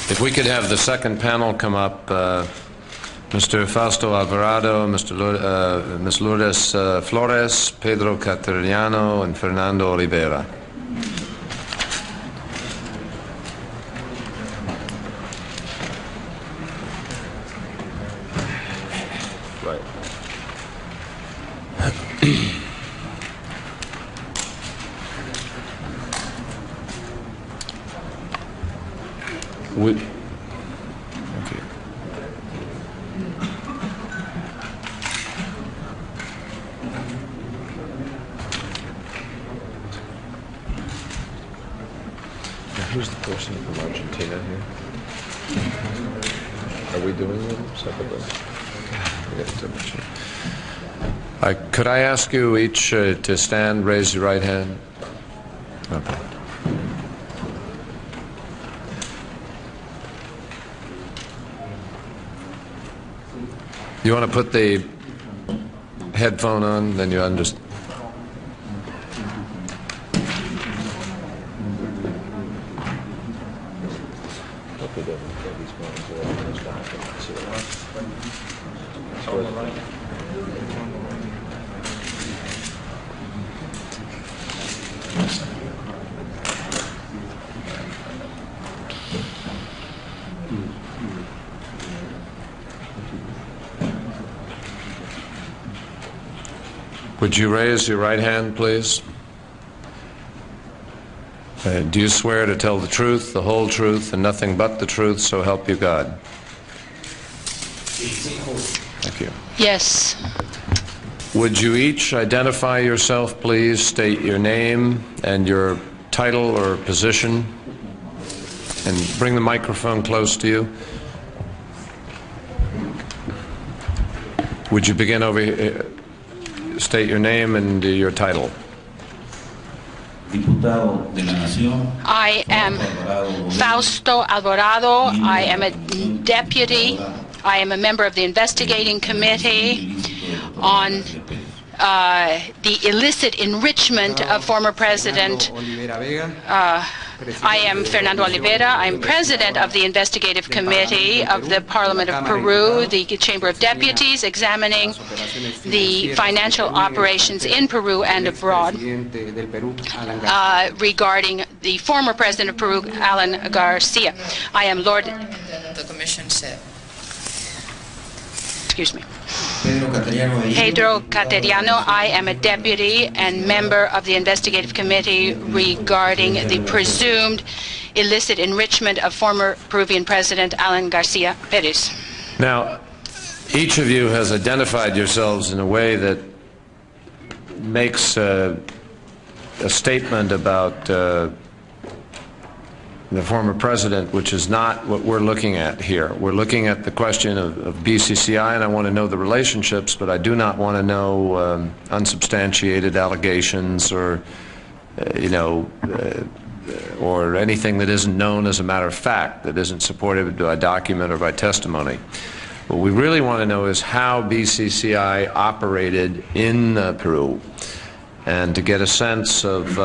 If we could have the second panel come up, Mr. Fausto Alvarado, Ms. Lourdes Flores, Pedro Cateriano, and Fernando Olivera. Right. Thank you. Now, who's the person from Argentina here? Are we doing them separately? Could I ask you each to stand, raise your right hand? Okay. You want to put the headphone on, then you understand. Would you raise your right hand, please? Do you swear to tell the truth, the whole truth, and nothing but the truth, so help you God? Thank you. Yes. Would you each identify yourself, please? State your name and your title or position, and bring the microphone close to you. Would you begin over here? State your name and your title. I am Fausto Alvarado. I am a deputy. I am a member of the investigating committee on the illicit enrichment of former President. I am Fernando Olivera. I'm president of the investigative committee of the Parliament of Peru, the Chamber of Deputies, examining the financial operations in Peru and abroad regarding the former president of Peru, Alan García. I am Lord. The Commission said. Excuse me. Pedro Cateriano. I am a deputy and member of the investigative committee regarding the presumed illicit enrichment of former Peruvian President Alan García Perez. Now, each of you has identified yourselves in a way that makes a statement about the former president, which is not what we're looking at here. We're looking at the question of BCCI, and I want to know the relationships, but I do not want to know unsubstantiated allegations or, or anything that isn't known as a matter of fact, that isn't supported by document or by testimony. What we really want to know is how BCCI operated in Peru, and to get a sense of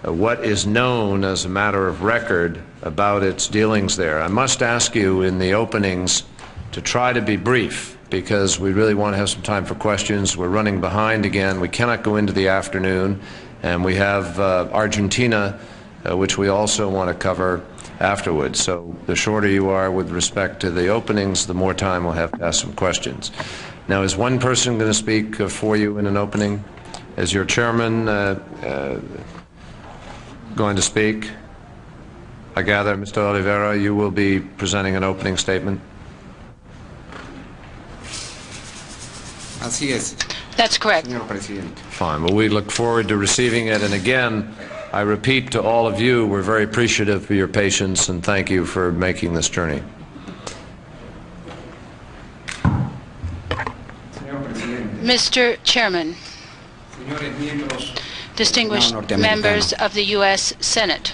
what is known as a matter of record about its dealings there. I must ask you in the openings to try to be brief, because we really want to have some time for questions. We're running behind again. We cannot go into the afternoon, and we have Argentina, which we also want to cover afterwards. So the shorter you are with respect to the openings, the more time we'll have to ask some questions. Now, is one person going to speak for you in an opening? Is your chairman going to speak? I gather, Mr. Olivera, you will be presenting an opening statement. Así es. That's correct. Señor Presidente. Fine. Well, we look forward to receiving it. And again, I repeat to all of you, we're very appreciative for your patience, and thank you for making this journey. Mr. Chairman, distinguished members of the U.S. Senate,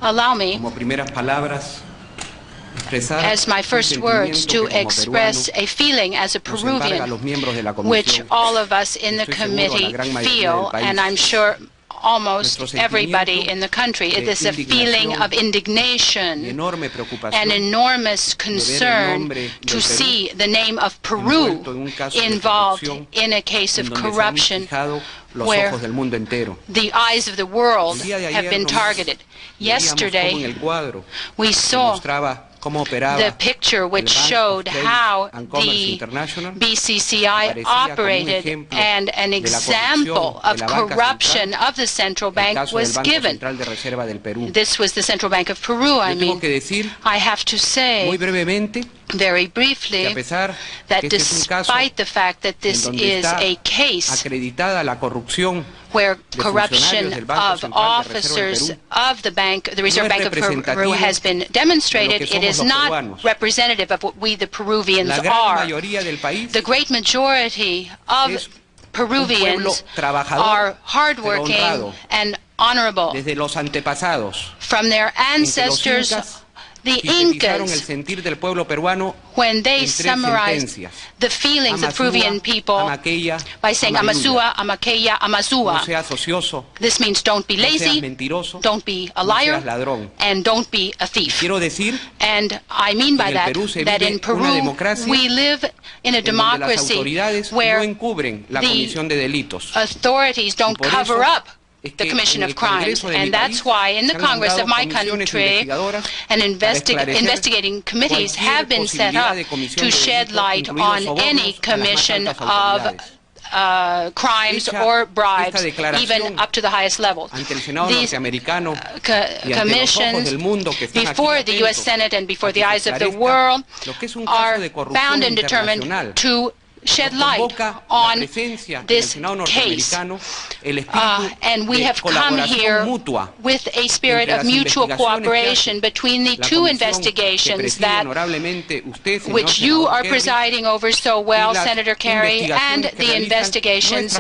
allow me, as my first words, to express a feeling as a Peruvian, which all of us in the committee feel, and I'm sure almost everybody in the country. It is a feeling of indignation, an enormous concern to see the name of Peru involved in a case of corruption where the eyes of the world have been targeted. Yesterday, we saw the picture which showed how the BCCI operated, and an example of corruption of the Central Bank was given. This was the Central Bank of Peru, I mean. I have to say, very briefly, that despite the fact that this is a case where corruption of officers of the Reserve Bank of Peru has been demonstrated, it is not representative of what we, the Peruvians, are. The great majority of Peruvians are hardworking and honorable. From their ancestors, the Incas, when they summarized the feelings of Peruvian people by saying Amasua, Amaqueya, Amasua. This means don't be lazy, don't be a liar, and don't be a thief. And I mean by that, that in Peru we live in a democracy where the authorities don't cover up the commission of crimes, and that's why in the Congress of my country investigating committees have been set up to shed light on any commission of crimes or bribes, even up to the highest levels. These commissions, before the U.S. Senate and before the eyes of the world, are bound and determined to shed light on this case. And we have come here with a spirit of mutual cooperation between the two investigations which you are presiding over so well, Senator Kerry, and the investigations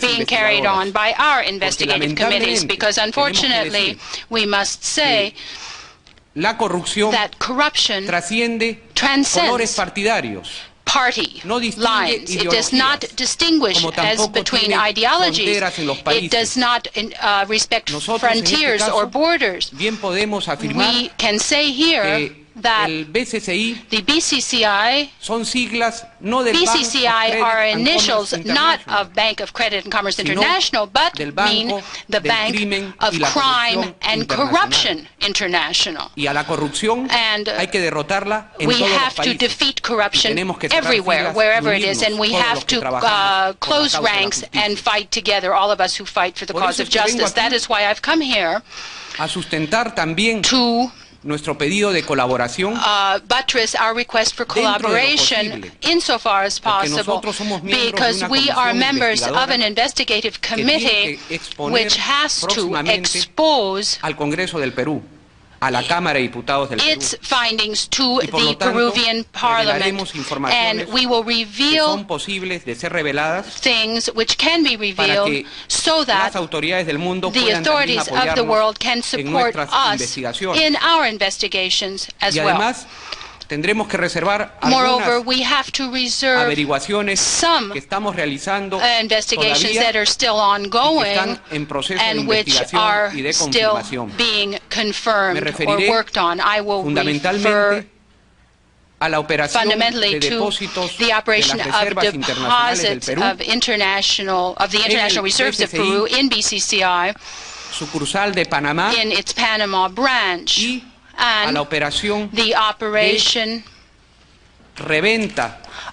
being carried on by our investigative committees, because unfortunately we must say that corruption transcends party lines. It does not distinguish as between ideologies. It does not respect frontiers or borders. We can say here that the BCCI are initials not of Bank of Credit and Commerce International, but mean the Bank of Crime and Corruption International. And we have to defeat corruption everywhere, wherever it is, and we have to close ranks and fight together, all of us who fight for the cause of justice. That is why I've come here to nuestro pedido de colaboración, buttress our request for collaboration insofar as possible, because we are members of an investigative committee which has to expose al Congreso del Perú, a la Cámara de Diputados del Perú, its findings to the Peruvian Parliament, and we will reveal things which can be revealed so that the authorities of the world can support us in our investigations as well. Moreover, we have to reserve some investigations that are still ongoing and which are still being confirmed or worked on. I will refer fundamentally to the operation of deposits of the international reserves of Peru in BCCI, in its Panama branch, and the operation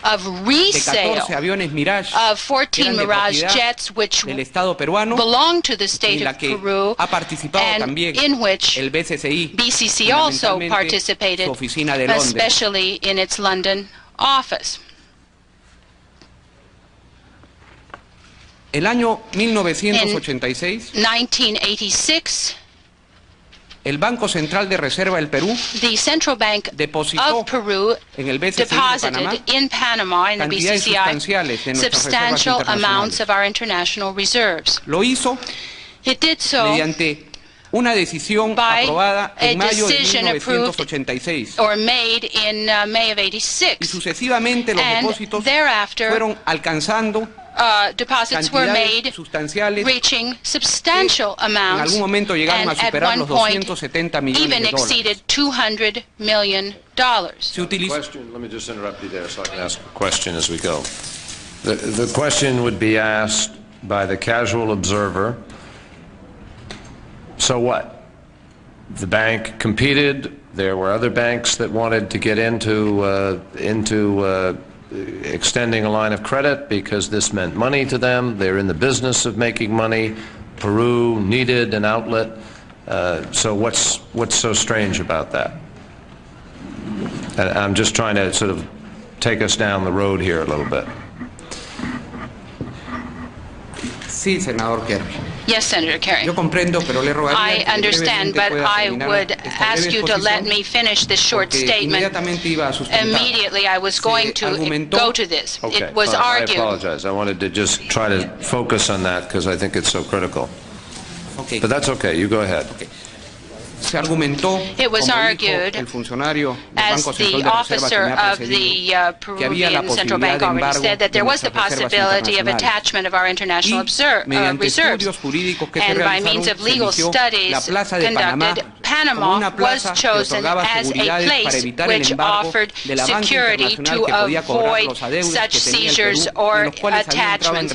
of resale of 14 Mirage jets which belong to the state of Peru, and in which BCCI also participated, especially in its London office. El año In 1986, el Banco Central de Reserva del Perú the Central Bank of Peru deposited in Panama, in the BCCI, substantial amounts of our international reserves. Lo hizo It did so mediante una decisión aprobada en mayo de 1986. Or made in May of '86. Y sucesivamente los depósitos fueron alcanzando deposits were made reaching substantial amounts and at one point even exceeded $200 million. Let me just interrupt you there so I can ask a question as we go. The question would be asked by the casual observer, so what? The bank competed. There were other banks that wanted to get into extending a line of credit because this meant money to them. They're in the business of making money. Peru needed an outlet. So what's so strange about that? And I'm just trying to sort of take us down the road here a little bit. Sí, senador Kerry. Yes, Senator Kerry. Yo comprendo, pero le rogaría I understand, but I would ask you to let me finish this short statement. Immediately, I was going to go to this. Okay, it was argued. I apologize. I wanted to just try to focus on that because I think it's so critical. Okay. But that's okay. You go ahead. Okay. Se argumentó, it was argued, el funcionario as the officer of the Peruvian Central Bank already said, that there was the possibility of attachment of our international reserves. And by means of legal studies conducted, Panama was chosen as a place which offered security to avoid such seizures or attachments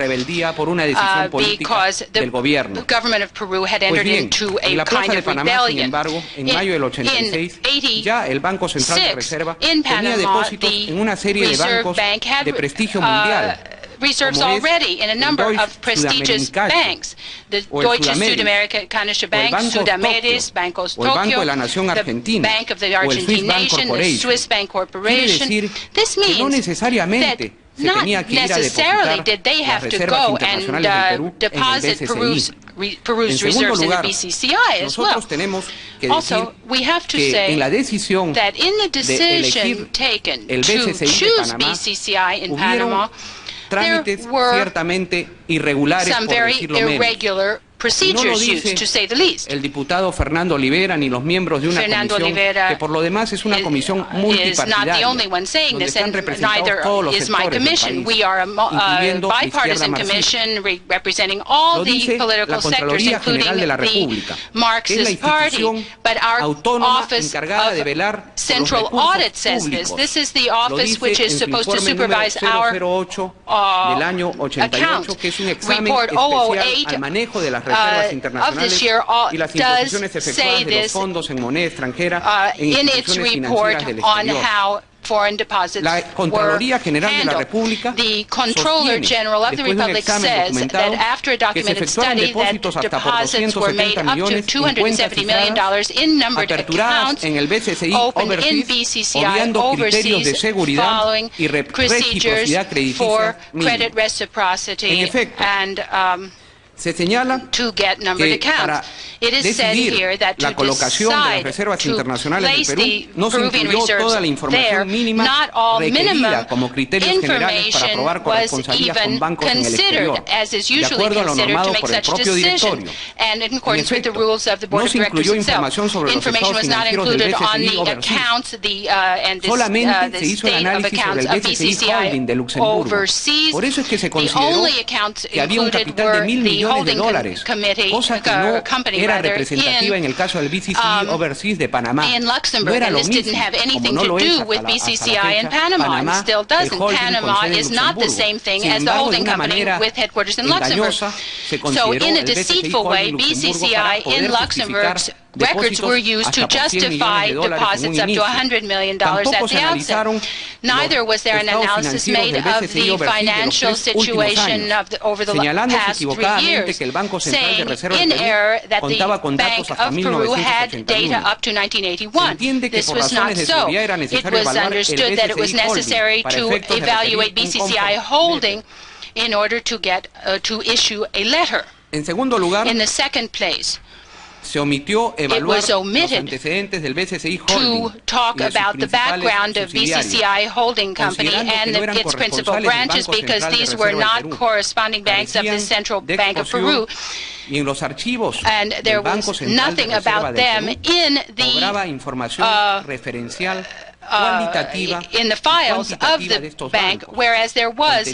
because the government of Peru had entered into a kind of rebellion. En mayo del 86, ya el Banco Central de Reserva tenía depósitos en una serie de bancos de prestigio mundial. Reserves already in a number of prestigious banks. The Deutsche Südamerikanische Bank, Sudameris, Bancos Tokyo, the Bank of the Argentine Nation, the Swiss Bank Corporation. This means that not necessarily did they have to go and deposit Peru's reserves in the BCCI as well. Also, we have to say that in the decision taken to choose BCCI in Panama, there were some very irregular procedures used, to say the least. El diputado Fernando Olivera ni los miembros de una comisión que por lo demás es una comisión multipartidaria, donde están representados todos los sectores del país, we are a bipartisan commission representing all the political sectors, including the Marxist Party. But our office of Central Audit says this. This is the office which is supposed to supervise our account. Report 008 of this year does say this in its report on how foreign deposits were handled. The Comptroller General of the Republic says that after a documented study that deposits were made up to $270 million in numbered accounts open in BCCI overseas following procedures for credit reciprocity and se señala to get numbered accounts. It is said here that to decide to place the Peruvian reserves there, not all minimum information was even considered, as is usually considered to make such decisions, and in accordance with the rules of the Board of Directors itself. Information was not included on the accounts and the state of accounts of BCCI overseas. The only accounts included were the holding committee, company rather, en el caso del BCCI Overseas de Panamá. In Luxembourg, and this didn't have anything to do with BCCI in Panama, and still doesn't. Panama is not the same thing as the holding company with headquarters in Luxembourg. So in a deceitful way, BCCI in Luxembourg's records were used to justify deposits up to $100 million at the outset. Neither was there an analysis made of the financial situation over the past 3 years, saying in error that the Bank of Peru had data up to 1981. This was not so. It was understood that it was necessary to evaluate BCCI holding in order to get to issue a letter. In the second place, se omitió evaluar los antecedentes del BCCI Holding to talk about the background of BCCI Holding Company and its principal branches, because these were not corresponding banks of the Central Bank of Peru, and there was nothing about them in the in the files of the bank, whereas there was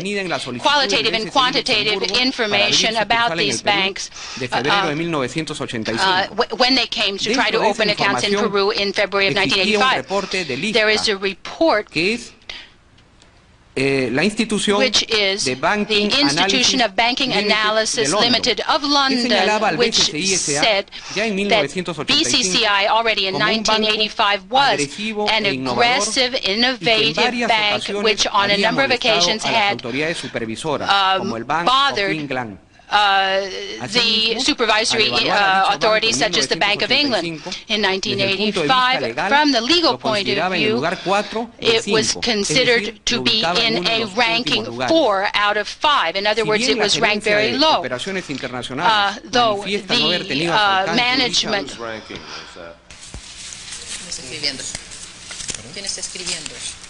qualitative and quantitative information about these banks when they came to try to open accounts in Peru in February of 1985. There is a report which is the Institution of Banking Analysis Limited of London, which said that BCCI already in 1985 was an aggressive, innovative bank which on a number of occasions had bothered the supervisory authorities such as the Bank of England. In 1985, from the legal point of view, it was considered to be in a ranking 4 out of 5. In other words, it was ranked very low. Though the management...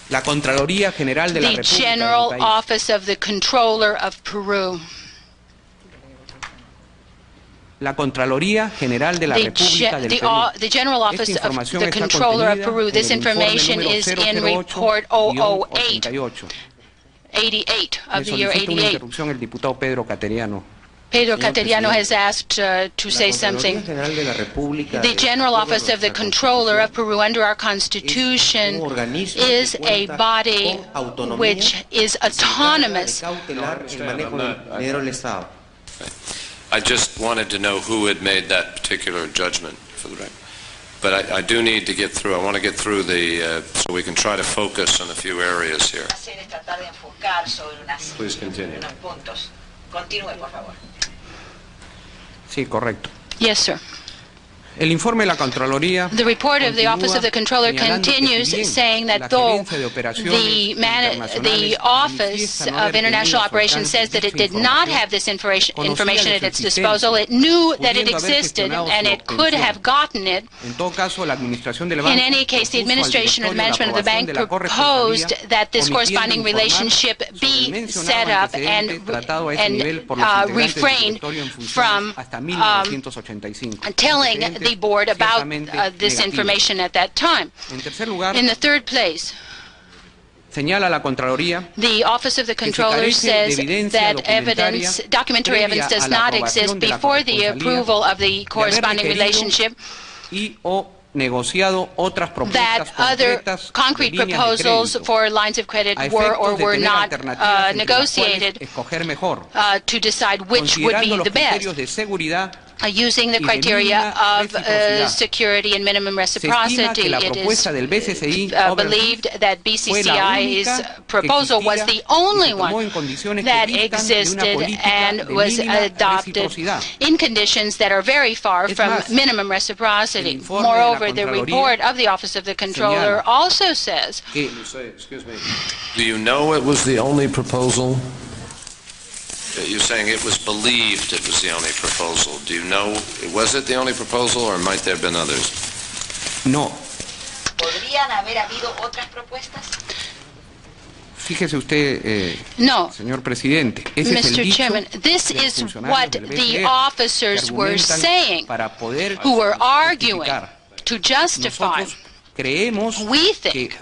La Contraloría General de la República del país. The General Office of the Controller of Peru. La Contraloría General de la República del Perú. The General Office of the Controller of Peru. This information is in Report 88 of the year 88. El diputado Pedro Cateriano. Pedro Cateriano has asked to say something. The General Office of the Controller of Peru under our Constitution is a body which is autonomous. I just wanted to know who had made that particular judgment for the record. But I do need to get through. I want to get through the, so we can try to focus on a few areas here. Please continue. Sí, correcto. Yes, sir. El informe de la Contraloría. The report of the Office of the Controller continues saying that though the Office of International Operations says that it did not have this information at its disposal, it knew that it existed and it could have gotten it. In any case, the administration or the management of the bank proposed that this corresponding relationship be set up and refrained from telling the board about this information at that time. In the third place, the Office of the Controller says that documentary evidence does not exist before the approval of the corresponding relationship, that other concrete proposals for lines of credit were or were not negotiated to decide which would be the best. Using the criteria of security and minimum reciprocity, it is believed that BCCI's proposal was the only one that existed and was adopted in conditions that are very far from minimum reciprocity. Moreover, the report of the Office of the Controller also says... Excuse me. Do you know it was the only proposal? You're saying it was believed it was the only proposal. Do you know, was it the only proposal or might there have been others? No. ¿Podrían haber habido otras propuestas? Fíjese usted, no. Señor Presidente, ese Mr. es el Chairman, this is what the officers were saying, who were arguing to justify. We think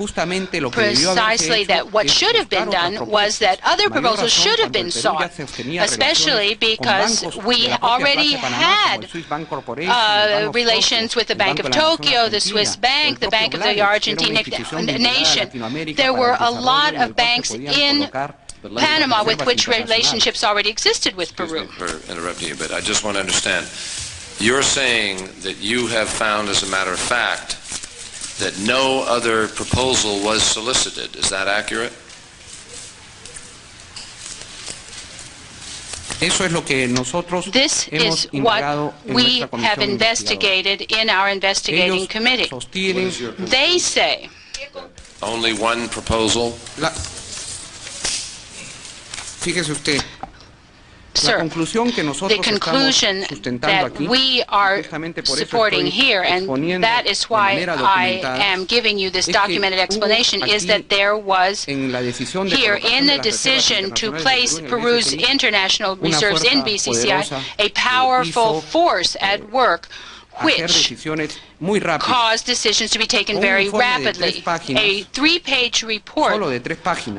precisely that what should have been done was that other proposals should have been sought, especially because we already had relations with the Bank of Tokyo, the Swiss Bank, the Bank of the Argentine nation. There were a lot of banks in Panama with which relationships already existed with Peru. For interrupting you, but I just want to understand. You're saying that you have found, as a matter of fact, that no other proposal was solicited. Is that accurate? Eso es lo que nosotros this is what we have investigated in our investigating committee. They say only one proposal. Fíjese usted. Sir, the conclusion that we are supporting here, and that is why I am giving you this documented explanation, is that there was here in the decision to place Peru's international reserves in BCCI a powerful force at work which caused decisions to be taken very rapidly. A 3-page report,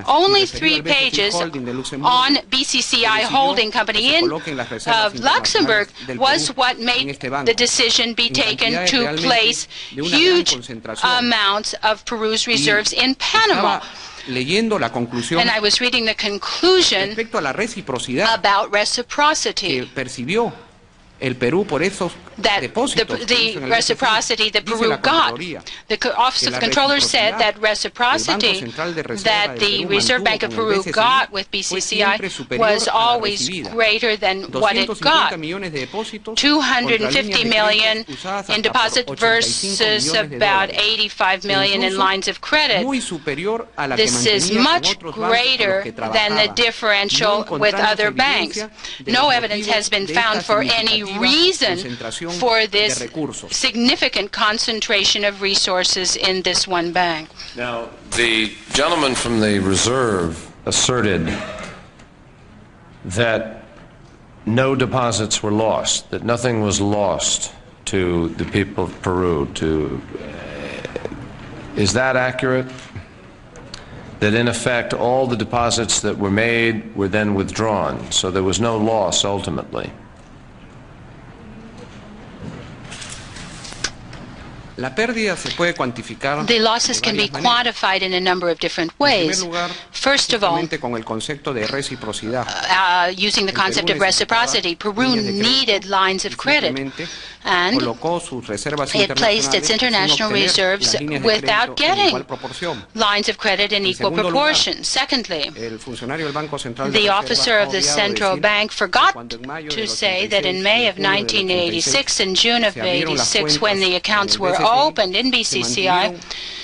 only 3 pages, on BCCI Holding Company in Luxembourg was what made the decision be taken to place huge amounts of Peru's reserves in Panama. And I was reading the conclusion about reciprocity. That the reciprocity that Peru got. The Office of the Controller said that reciprocity that the Reserve Bank of Peru got with BCCI was always greater than what it got. 250 million in deposit versus about 85 million in lines of credit. This is much greater than the differential with other banks. No evidence has been found for any reason for this significant concentration of resources in this one bank. Now, the gentleman from the Reserve asserted that no deposits were lost, that nothing was lost to the people of Peru. Is that accurate? That in effect all the deposits that were made were then withdrawn, so there was no loss ultimately? The losses can be quantified in a number of different ways. First of all, using the concept of reciprocity, Peru needed lines of credit, and it placed its international reserves without getting lines of credit in equal proportion. Secondly, the officer of the central bank forgot to say that in May of 1986 and June of 86, when the accounts were opened in BCCI,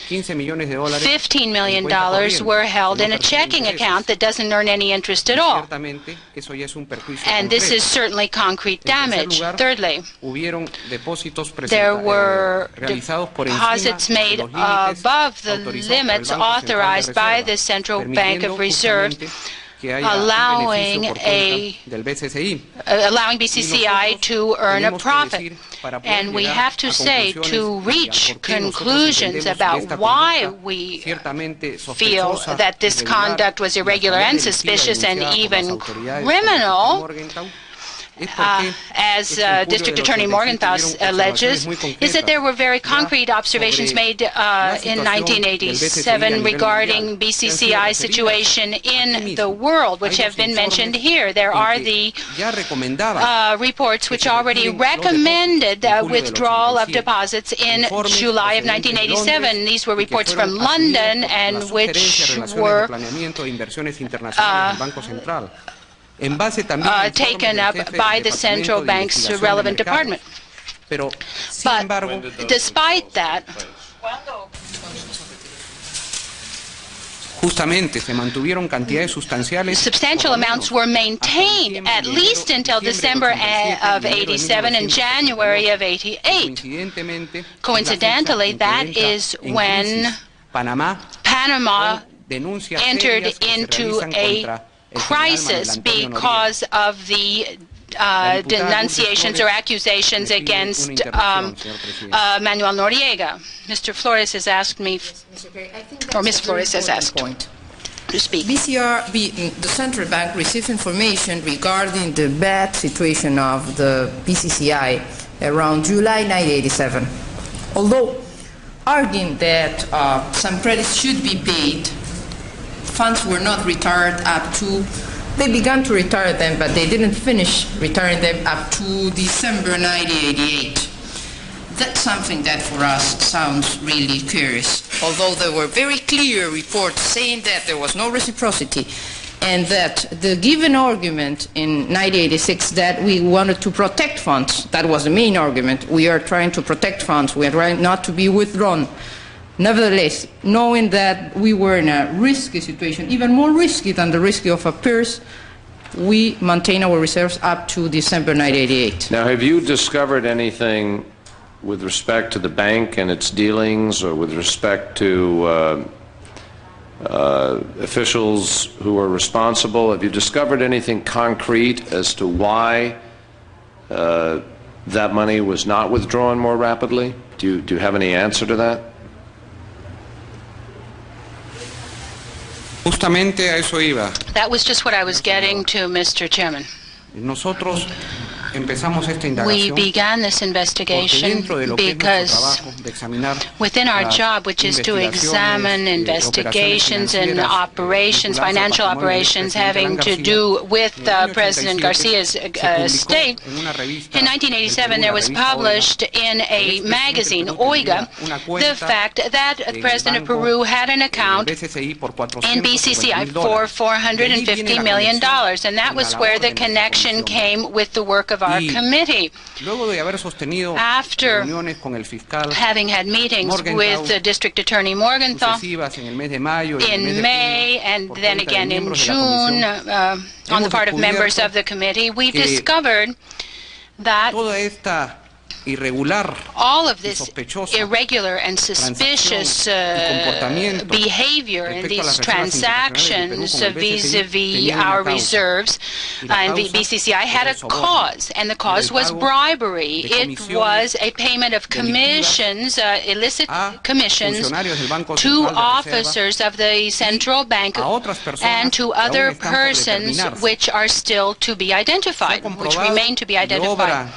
$15 million were held in a checking account that doesn't earn any interest at all. And this is certainly concrete damage. Thirdly, there were deposits made above the limits authorized by the Central Bank of Reserve, allowing BCCI to earn a profit. And we have to say, to reach conclusions about why we feel that this conduct was irregular and suspicious and even criminal, as District Attorney Morgenthau alleges, is that there were very concrete observations made in 1987 regarding BCCI's situation in the world, which have been mentioned here. There are the reports which already recommended withdrawal of deposits in July of 1987. These were reports from London and which were taken up by the central bank's relevant department. But despite that, substantial amounts were maintained at least until December of 87 and January of 88. Coincidentally, that is when Panama entered into a crisis because of the denunciations or accusations against Manuel Noriega. Mr. Flores has asked me, or Ms. Flores has asked to speak. The central bank received information regarding the bad situation of the BCCI around July 1987. Although arguing that some credits should be paid, funds were not retired up to, they began to retire them, but they didn't finish retiring them up to December 1988. That's something that for us sounds really curious. Although there were very clear reports saying that there was no reciprocity and that the given argument in 1986 that we wanted to protect funds, that was the main argument. We are trying to protect funds. We are trying not to be withdrawn. Nevertheless, knowing that we were in a risky situation, even more risky than the risk of a purse, we maintain our reserves up to December 1988. Now, have you discovered anything with respect to the bank and its dealings, or with respect to officials who are responsible? Have you discovered anything concrete as to why that money was not withdrawn more rapidly? Do you have any answer to that? Justamente a eso iba. That was just what I was getting to, Mr. Chairman. Nosotros empezamos esta indagación we began this investigation because within our job, which is to examine investigations and operations, financial operations having to do with President Garcia's estate, in 1987 there was published in a magazine, Oiga, the fact that the President of Peru had an account in BCCI for $450 million, and that was where the connection came with the work of our committee. After having had meetings with the District Attorney Morgenthau in May and then again in June on the part of members of the committee, we discovered that all of this irregular and suspicious behavior in these transactions vis-a-vis our reserves and BCCI had a cause, and the cause was bribery. It was a payment of commissions, illicit commissions, to officers of the central bank and to other persons which are still to be identified, which remain to be identified.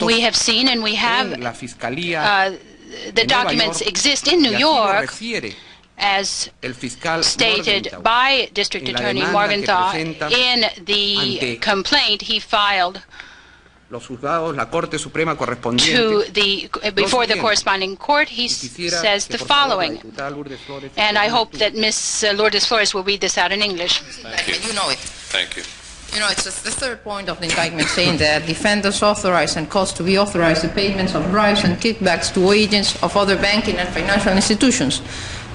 We have seen and we have the documents exist in New York, as stated by District Attorney Morgenthau in the complaint he filed to before the corresponding court. He says the following, and I hope that Ms. Lourdes Flores will read this out in English. Thank you. You know it. Thank you. You know, it's the third point of the indictment saying that defendants authorize and cause to be authorized the payments of bribes and kickbacks to agents of other banking and financial institutions.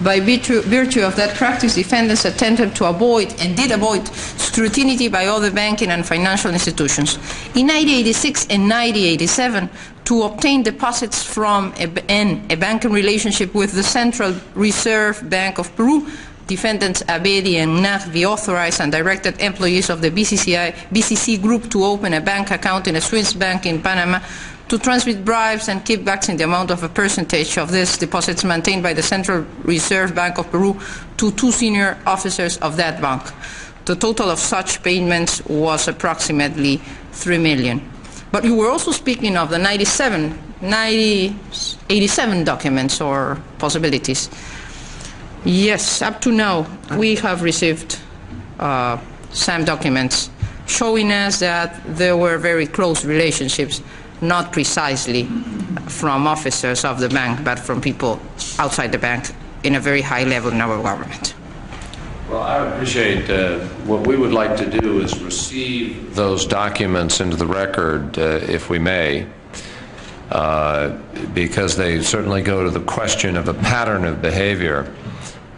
By virtue of that practice, defendants attempted to avoid and did avoid scrutiny by other banking and financial institutions. In 1986 and 1987, to obtain deposits from a banking relationship with the Central Reserve Bank of Peru, defendants Abedi and Nahvi authorized and directed employees of the BCC group to open a bank account in a Swiss bank in Panama, to transmit bribes and kickbacks in the amount of a percentage of these deposits maintained by the Central Reserve Bank of Peru to two senior officers of that bank. The total of such payments was approximately $3 million. But you were also speaking of the 87 documents or possibilities. Yes, up to now, we have received some documents showing us that there were very close relationships, not precisely from officers of the bank, but from people outside the bank in a very high level in our government. Well, I appreciate what we would like to do is receive those documents into the record, if we may, because they certainly go to the question of a pattern of behavior.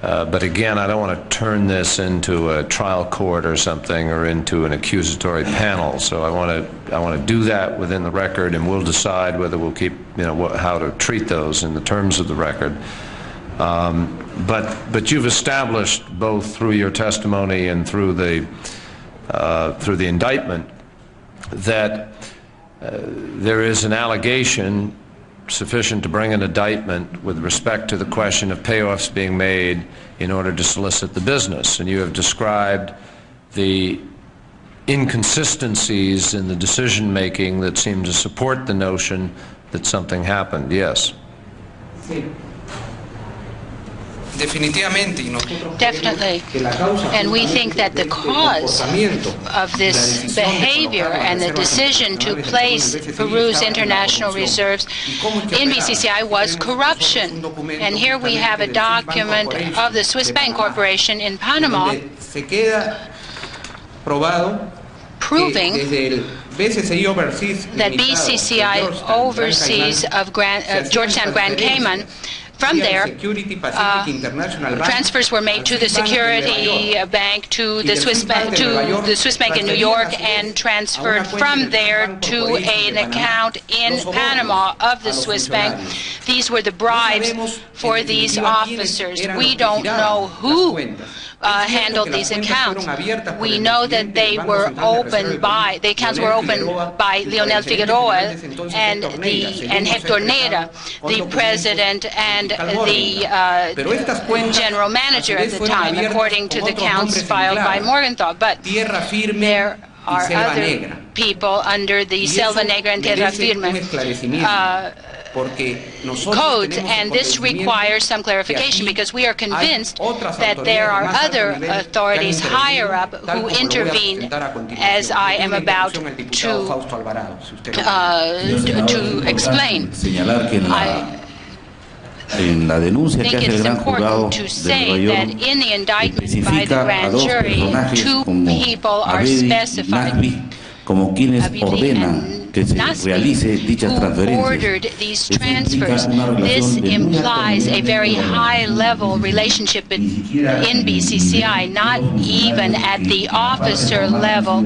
But again, I don't want to turn this into a trial court or something, or into an accusatory panel. So I want to do that within the record, and we'll decide whether we'll keep, how to treat those in the terms of the record. But you've established both through your testimony and through the indictment that there is an allegation sufficient to bring an indictment with respect to the question of payoffs being made in order to solicit the business. And you have described the inconsistencies in the decision-making that seem to support the notion that something happened. Yes? Definitely. And we think that the cause of this behavior and the decision to place Peru's international reserves in BCCI was corruption. And here we have a document of the Swiss Bank Corporation in Panama proving that BCCI oversees of Georgetown Grand Cayman. From there, transfers were made to the Security Bank, to the Swiss Bank in New York, and transferred from there to an account in Panama of the Swiss Bank. these were the bribes for these officers. We don't know who handled these accounts. We know that the accounts were opened by Leonel Figueroa and Hector Nera, the president and the general manager at the time, according to the accounts filed by Morgenthau. But there are other people under the Selva Negra and Tierra Firme codes, and this requires some clarification because we are convinced that there are other authorities higher up who intervene, as I am about to explain. I think it is important to say that in the indictment by the grand jury, two people are specified. Como quienes ordenan que se realice dichas transferencias. Ordered these transfers. This implies a very high-level relationship in BCCI, not even at the officer level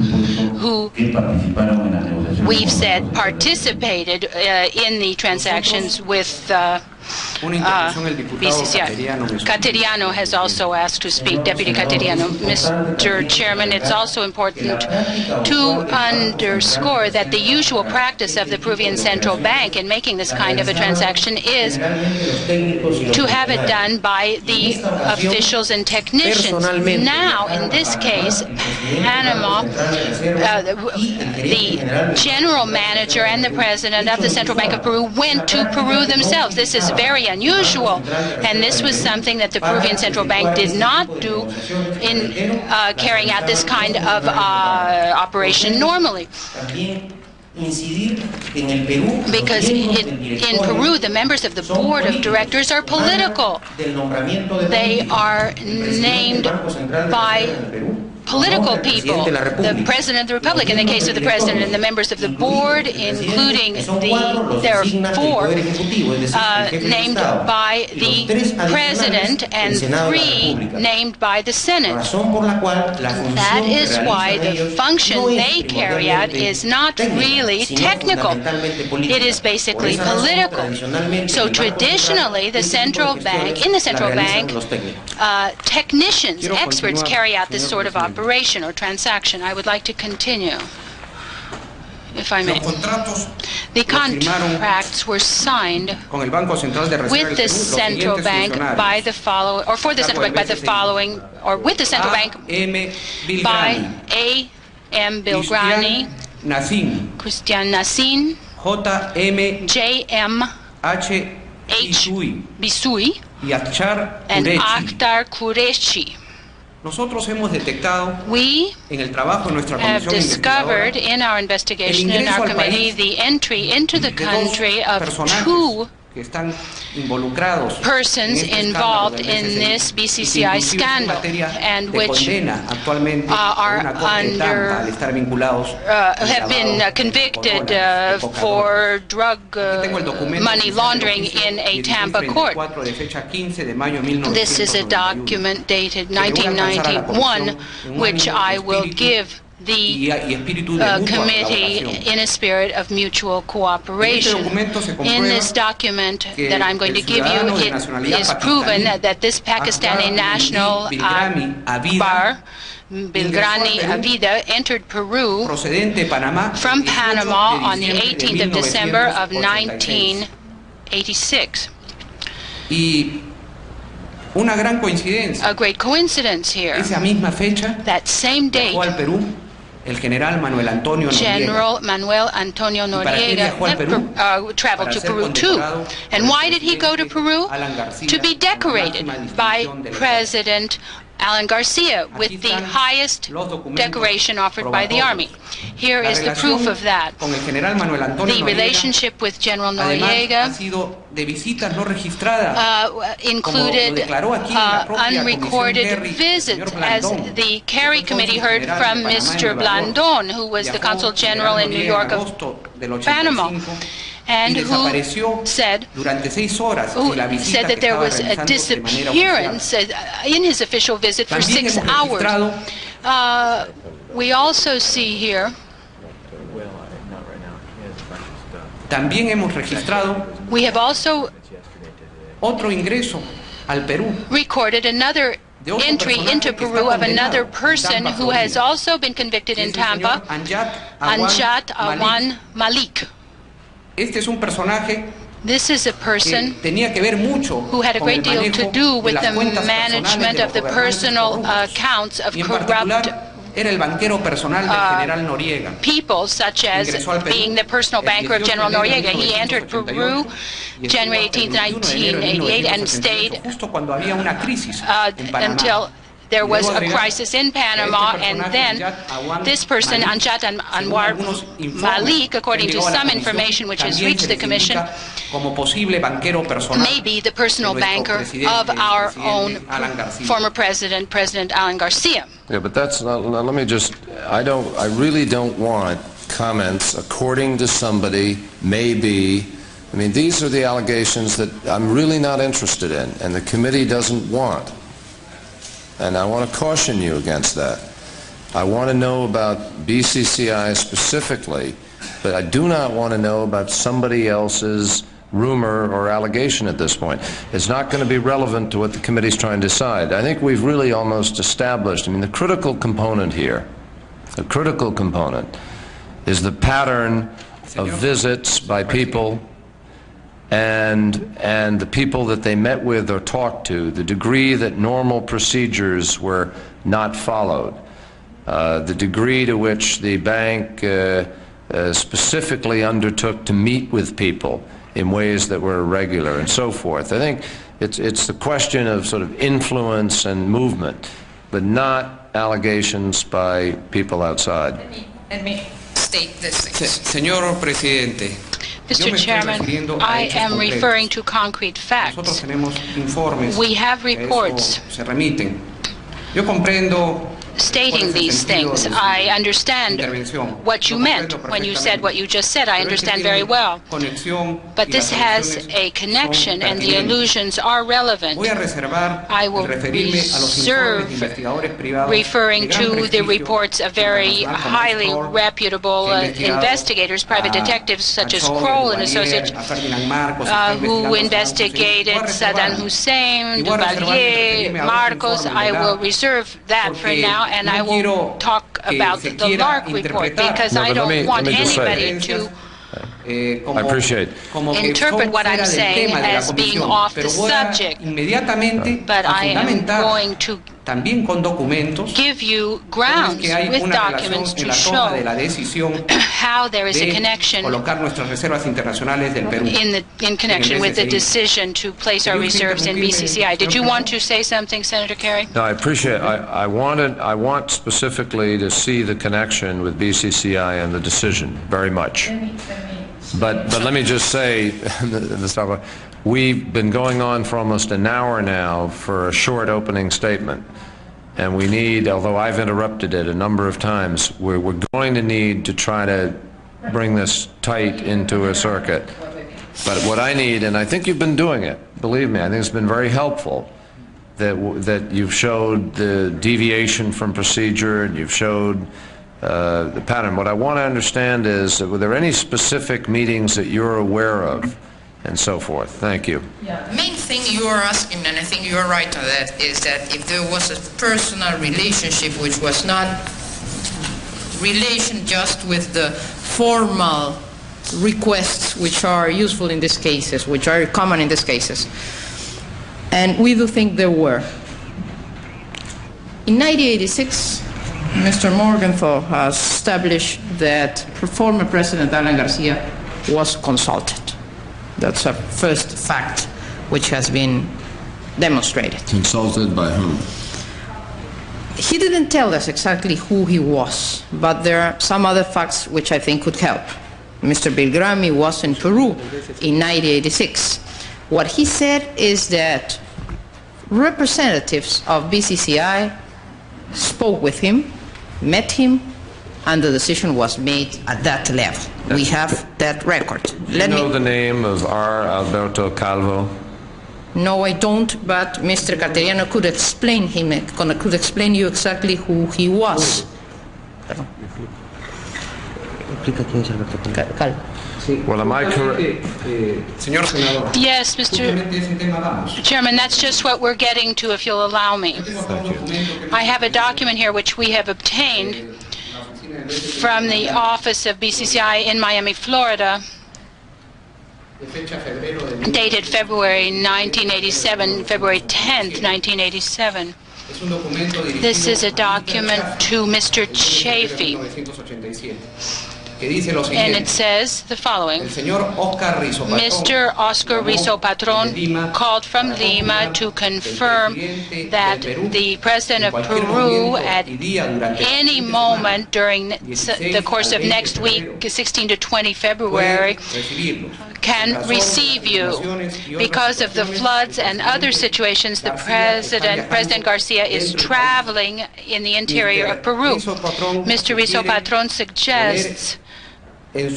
who we've said participated in the transactions with BCCI. Cateriano has also asked to speak. Deputy Cateriano. Mr. Chairman, it's also important to underscore that the usual practice of the Peruvian Central Bank in making this kind of a transaction is to have it done by the officials and technicians. Now, in this case, Panama, the general manager and the president of the Central Bank of Peru went to Peru themselves. This is very unusual, and this was something that the Peruvian Central Bank did not do in carrying out this kind of operation normally. Because in Peru, the members of the board of directors are political. They are named by political people, the President of the Republic, in the case of the President, and the members of the board, including there are four named by the President and three named by the Senate. That is why the function they carry out is not really technical. It is basically political. So traditionally, in the Central Bank, technicians, experts carry out this sort of operation or transaction. I would like to continue, if I may. The contracts were signed with the Central Bank by the following, or for the Central Bank by the following, or with the Central Bank by A.M. Bilgrani, Christian Nassin, J.M. H. Bisui, and Akhtar Qureshi. We have discovered in our investigation in our committee the entry into the country of two persons involved in this BCCI scandal, and which are have been convicted for drug money laundering in a Tampa court. This is a document dated 1991, which I will give the committee in a spirit of mutual cooperation. In this document that I'm going to give you, it is proven that this Pakistani national Bilgrani Avida entered Peru from Panama on the 18th of December of 1986. A great coincidence here. That same date, General Manuel Antonio Noriega traveled to Peru too. And why did he go to Peru? To be decorated by President Alan García with the highest decoration offered by the Army. Here is the proof of that. The relationship with General Noriega included unrecorded visits, as the Kerry Committee heard from Mr. Blandón, who was the Consul General in New York of Panama, and who said that there was a disappearance in his official visit for 6 hours. We also see here we have also otro ingreso al Perú. Recorded another entry into Peru of another person who has also been convicted in Tampa, Anjat Awan Malik. Este es un personaje This is a person who had a great deal to do with the management of the personal accounts of corrupt people, such as being the personal banker of General Noriega. He entered Peru January 18, 1988, and stayed until there was a crisis in Panama, and then this person, Anjat Anwar Malik, according to some information which has reached the Commission, may be the personal banker of our own former president, President Alan García. Yeah, but that's not, let me just, I really don't want comments according to somebody, maybe. I mean, these are the allegations that I'm really not interested in, and the committee doesn't want. And I want to caution you against that. I want to know about BCCI specifically, but I do not want to know about somebody else's rumor or allegation at this point. It's not going to be relevant to what the committee's trying to decide. I think we've really almost established, I mean, the critical component here, the critical component is the pattern of visits by people and the people that they met with or talked to, the degree that normal procedures were not followed, the degree to which the bank specifically undertook to meet with people in ways that were irregular and so forth. I think it's the question of sort of influence and movement, but not allegations by people outside. Let me state this thing. Señor Presidente, Mr. Chairman, I am referring to concrete facts. We have reports stating these things. I understand what you meant when you said what you just said. I understand very well. But this has a connection, and the allusions are relevant. I will reserve referring to the reports of very highly reputable investigators, private detectives such as Kroll and Associates, who investigated Saddam Hussein, Duvalier, Marcos. I will reserve that for now, and I will talk about the Lark report, because I don't want anybody to I appreciate interpret what I'm saying as being off the subject, but I am going to give you grounds with documents to show how there is a connection in connection with the decision to place our reserves in BCCI. Did you want to say something, Senator Kerry? No, I appreciate it. I want specifically to see the connection with BCCI and the decision very much. But let me just say, we've been going on for almost an hour now for a short opening statement. And we need, although I've interrupted it a number of times, we're going to need to try to bring this tight into a circuit. But what I need, and I think you've been doing it, believe me, I think it's been very helpful that you've showed the deviation from procedure and you've showed the pattern. What I want to understand is, were there any specific meetings that you're aware of and so forth? Thank you. Yeah. The main thing you are asking, and I think you are right on that, is that if there was a personal relationship which was not relation just with the formal requests which are useful in these cases, which are common in these cases. And we do think there were. In 1986, Mr. Morgenthau has established that former President Alan García was consulted. That's a first fact which has been demonstrated. Consulted by whom? He didn't tell us exactly who he was, but there are some other facts which I think could help. Mr. Belgrami was in Peru in 1986. What he said is that representatives of BCCI spoke with him, met him, and the decision was made at that level. We have that record. Do you know the name of R. Alberto Calvo? No, I don't, but Mr. Cateriano could explain you exactly who he was. Well, am I correct? Yes, Mr. Chairman, that's just what we're getting to, if you'll allow me. Thank you. I have a document here which we have obtained from the office of BCCI in Miami, Florida, dated February 1987, February 10th, 1987. This is a document to Mr. Chafee, and it says the following. Mr. Oscar Rizo Patron called from Lima to confirm that the President of Peru at any moment during the course of next week, 16 to 20 February, can receive you. Because of the floods and other situations, the President Garcia, is traveling in the interior of Peru. Mr. Rizo Patron suggests 2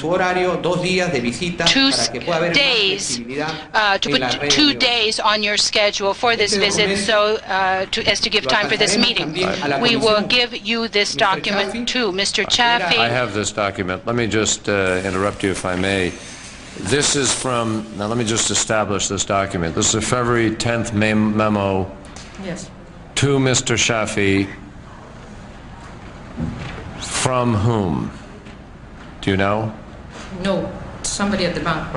days on your schedule for this visit, so as to give time for this meeting. We will give you this document too, Mr. Chafee. I have this document. Let me just interrupt you, if I may. This is from, now let me just establish this document. This is a February 10th memo to Mr. Chafee. From whom? Do you know? No, somebody at the bank.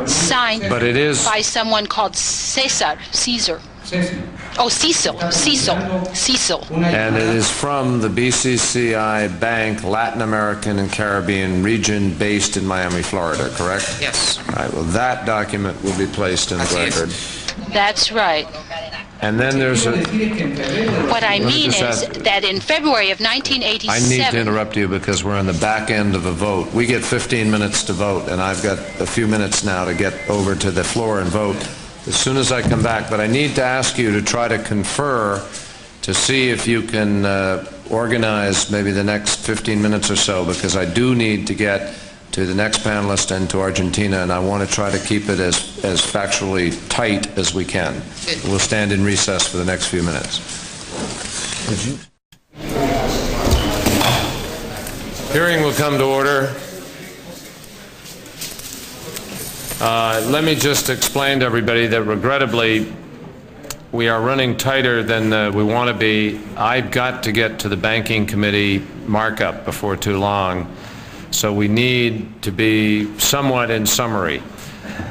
Signed but it is by someone called Caesar. Oh, Cecil. And it is from the BCCI Bank, Latin American and Caribbean region, based in Miami, Florida, correct? Yes. All right, well, that document will be placed in the record. That's right. And then there's a... What I mean is that in February of 1987... I need to interrupt you because we're on the back end of a vote. We get 15 minutes to vote, and I've got a few minutes now to get over to the floor and vote as soon as I come back. But I need to ask you to try to confer to see if you can organize maybe the next 15 minutes or so, because I do need to get to the next panelist and to Argentina, and I want to try to keep it as factually tight as we can. We'll stand in recess for the next few minutes. Hearing will come to order. Let me just explain to everybody that regrettably we are running tighter than we want to be. I've got to get to the Banking Committee markup before too long. So we need to be somewhat in summary.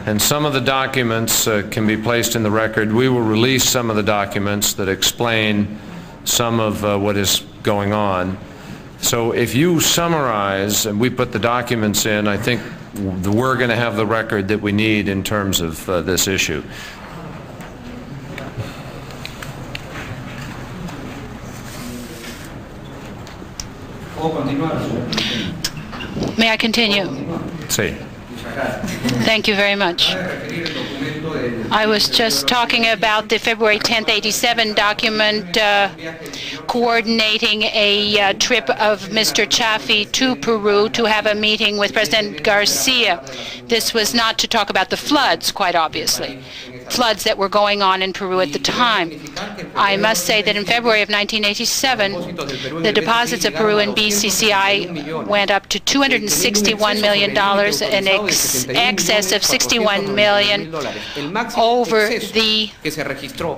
And some of the documents can be placed in the record. We will release some of the documents that explain some of what is going on. So if you summarize and we put the documents in, I think we're going to have the record that we need in terms of this issue. May I continue? Sí. Thank you very much. I was just talking about the February 10th, 87 document coordinating a trip of Mr. Chafee to Peru to have a meeting with President Garcia. This was not to talk about the floods, quite obviously, floods that were going on in Peru at the time. I must say that in February of 1987, the deposits of Peru in BCCI went up to $261 million, in excess of $61 million over the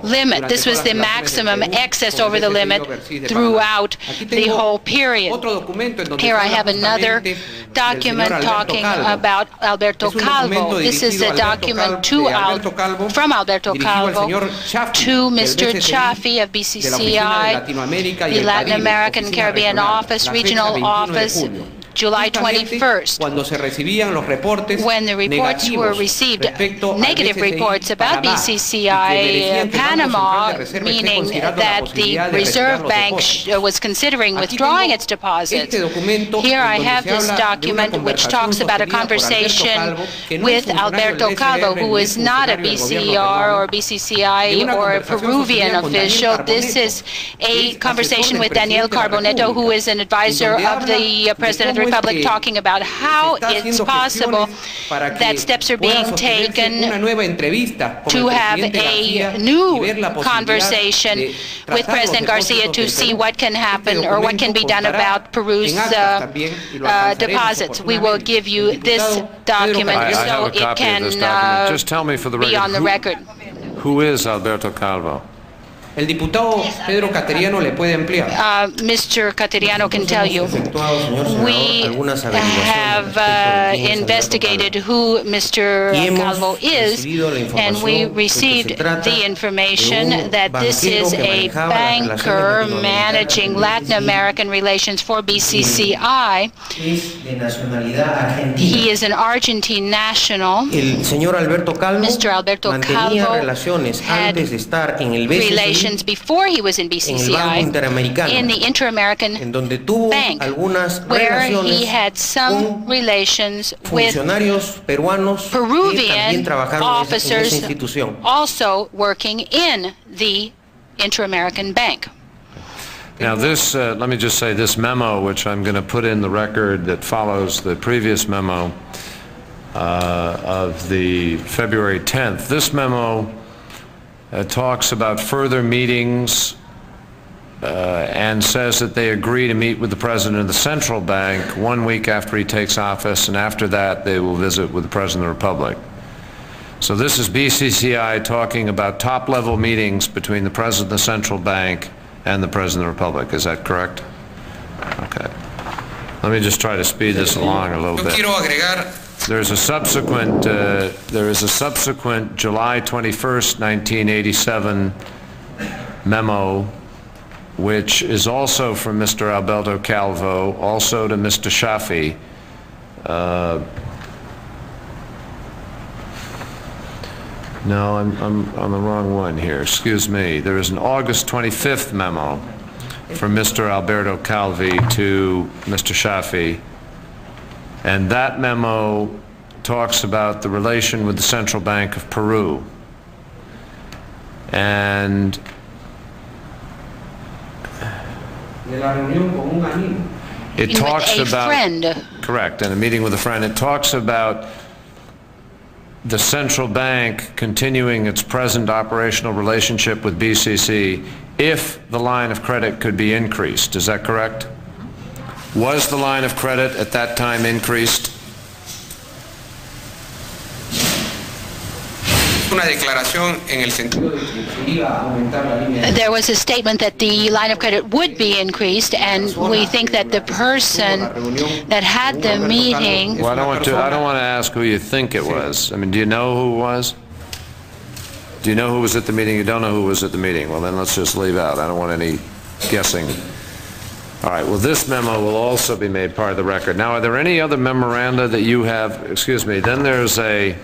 limit. This was the maximum excess over the limit throughout the whole period. Here I have another document talking about Alberto Calvo. This is a document from Alberto Calvo to Mr. Chafee of BCCI, the Latin American and Caribbean Office, Regional Office, July 21st, when the reports were received, negative reports about BCCI Panama, meaning that the Reserve Bank was considering withdrawing its deposits. Here I have this document which talks about a conversation with Alberto Calvo, who is not a BCR or BCCI or a Peruvian official. This is a conversation with Daniel Carbonetto, who is an advisor of the President of the Republic, talking about how it's possible that steps are being taken to have a new conversation with President Garcia to see what can happen or what can be done about Peru's deposits. We will give you this document so it can Just tell me for the be on the record. Who is Alberto Calvo? El diputado Pedro Cateriano le puede ampliar. Mr. Cateriano can tell you. We have investigated who Mr. Calvo is, and we received the information that this is a banker managing Latin American relations for BCCI. He is an Argentine national. Mr. Alberto Calvo had relations before he was in BCCI in the Inter-American Bank, where he had some relations with Peruvian officers also working in the Inter-American Bank. Now this, let me just say, this memo, which I'm going to put in the record that follows the previous memo of the February 10th, this memo talks about further meetings and says that they agree to meet with the President of the Central Bank 1 week after he takes office, and after that they will visit with the President of the Republic. So this is BCCI talking about top-level meetings between the President of the Central Bank and the President of the Republic. Is that correct? Okay. Let me just try to speed this along a little bit. There is a subsequent July 21st, 1987 memo, which is also from Mr. Alberto Calvo, also to Mr. Shafi. No, I'm on the wrong one here. Excuse me. There is an August 25th memo from Mr. Alberto Calvi to Mr. Shafi. And that memo talks about the relation with the Central Bank of Peru. And it talks about, friend. Correct, in a meeting with a friend. It talks about the Central Bank continuing its present operational relationship with BCC if the line of credit could be increased. Is that correct? Was the line of credit at that time increased? There was a statement that the line of credit would be increased, and we think that the person that had the meeting... Well, I don't want to ask who you think it was. I mean, do you know who it was? Do you know who was at the meeting? You don't know who was at the meeting. Well, then let's just leave out. I don't want any guessing. All right, well, this memo will also be made part of the record. Now, are there any other memoranda that you have? Excuse me, then there's a...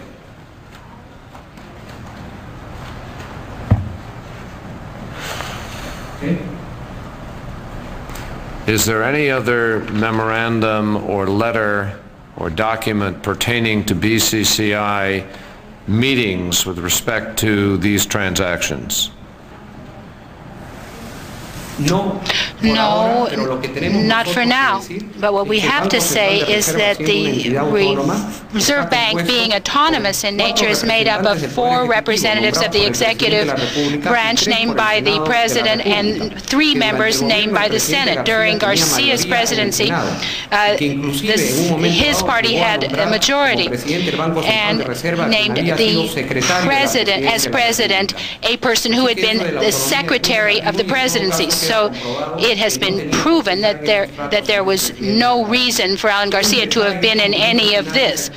Is there any other memorandum or letter or document pertaining to BCCI meetings with respect to these transactions? No, not for now. But what we have to say is that the Reserve Bank, being autonomous in nature, is made up of 4 representatives of the executive branch named by the President and 3 members named by the Senate. During Garcia's presidency, his party had a majority and named the President as President a person who had been the Secretary of the Presidency. So it has been proven that there was no reason for Alan Garcia to have been in any of this.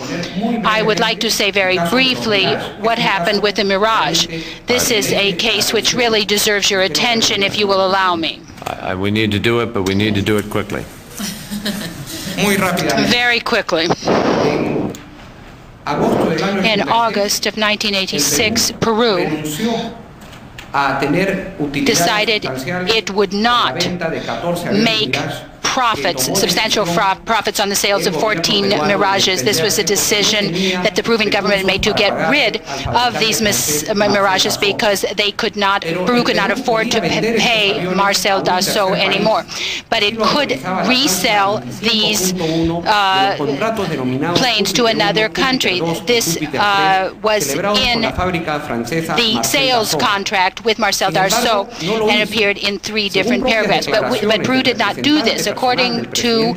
I would like to say very briefly what happened with the Mirage. This is a case which really deserves your attention, if you will allow me. We need to do it, but we need to do it quickly. Very quickly. In August of 1986, Peru decided it would not make profits, substantial profits on the sales of 14 Mirages. This was a decision that the Peruvian government made to get rid of these Mirages because Peru could not afford to pay Marcel Dassault anymore. But it could resell these planes to another country. This was in the sales contract with Marcel Dassault and appeared in 3 different paragraphs. But Peru did not do this. According to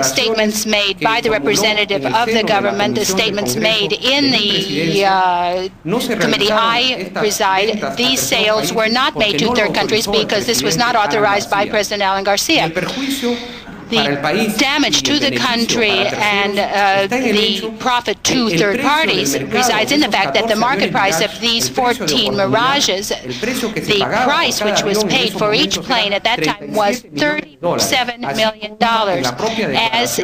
statements made by the representative of the government, the statements made in the committee I preside, these sales were not made to third countries because this was not authorized by President Alan García. The damage to the country and the profit to third parties resides in the fact that the market price of these 14 Mirages, the price which was paid for each plane at that time was $37 million, as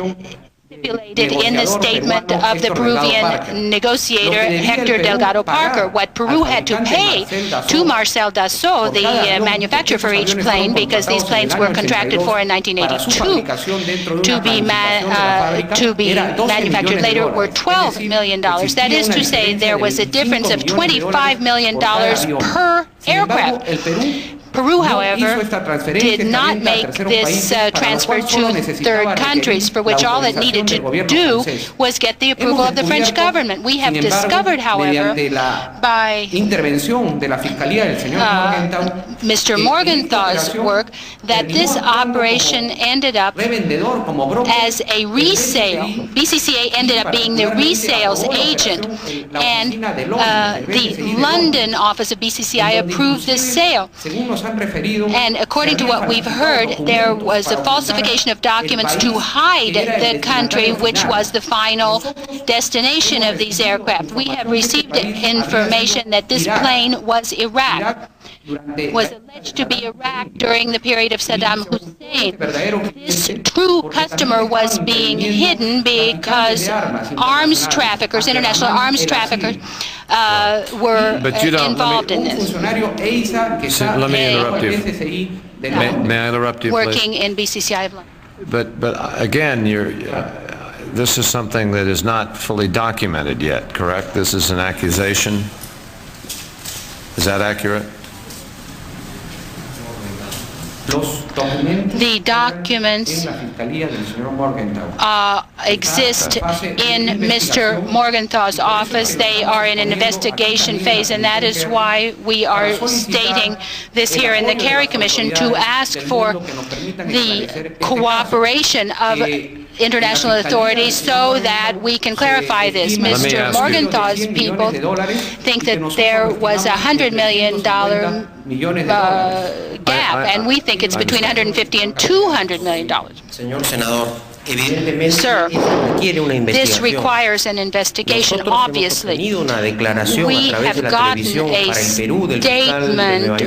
stipulated in the statement of the Peruvian negotiator Hector Delgado Parker. What Peru had to pay to Marcel Dassault, the manufacturer for each plane, because these planes were contracted for in 1982 to be manufactured later, were $12 million. That is to say, there was a difference of $25 million per aircraft. Peru, however, did not make this transfer to third countries, for which all it needed to do was get the approval of the French government. We have discovered, however, by Mr. Morgenthau's work, that this operation ended up as a resale. BCCI ended up being the resales agent, and the London office of BCCI approved this sale. And according to what we've heard, there was a falsification of documents to hide the country which was the final destination of these aircraft. We have received information that this plane was Iraq, was alleged to be Iraq during the period of Saddam Hussein. This true customer was being hidden because arms traffickers, international arms traffickers, were involved in this. Let me interrupt you. May I interrupt you, please? Working in BCCI. But again, this is something that is not fully documented yet, correct? This is an accusation. Is that accurate? The documents exist in Mr. Morgenthau's office. They are in an investigation phase, and that is why we are stating this here in the Kerry Commission, to ask for the cooperation of international authorities so that we can clarify this. Mr. Morgenthau's people think that there was a $100 million gap, and we think it's between $150 and $200 million. Sir, this requires an investigation, obviously. We have gotten a statement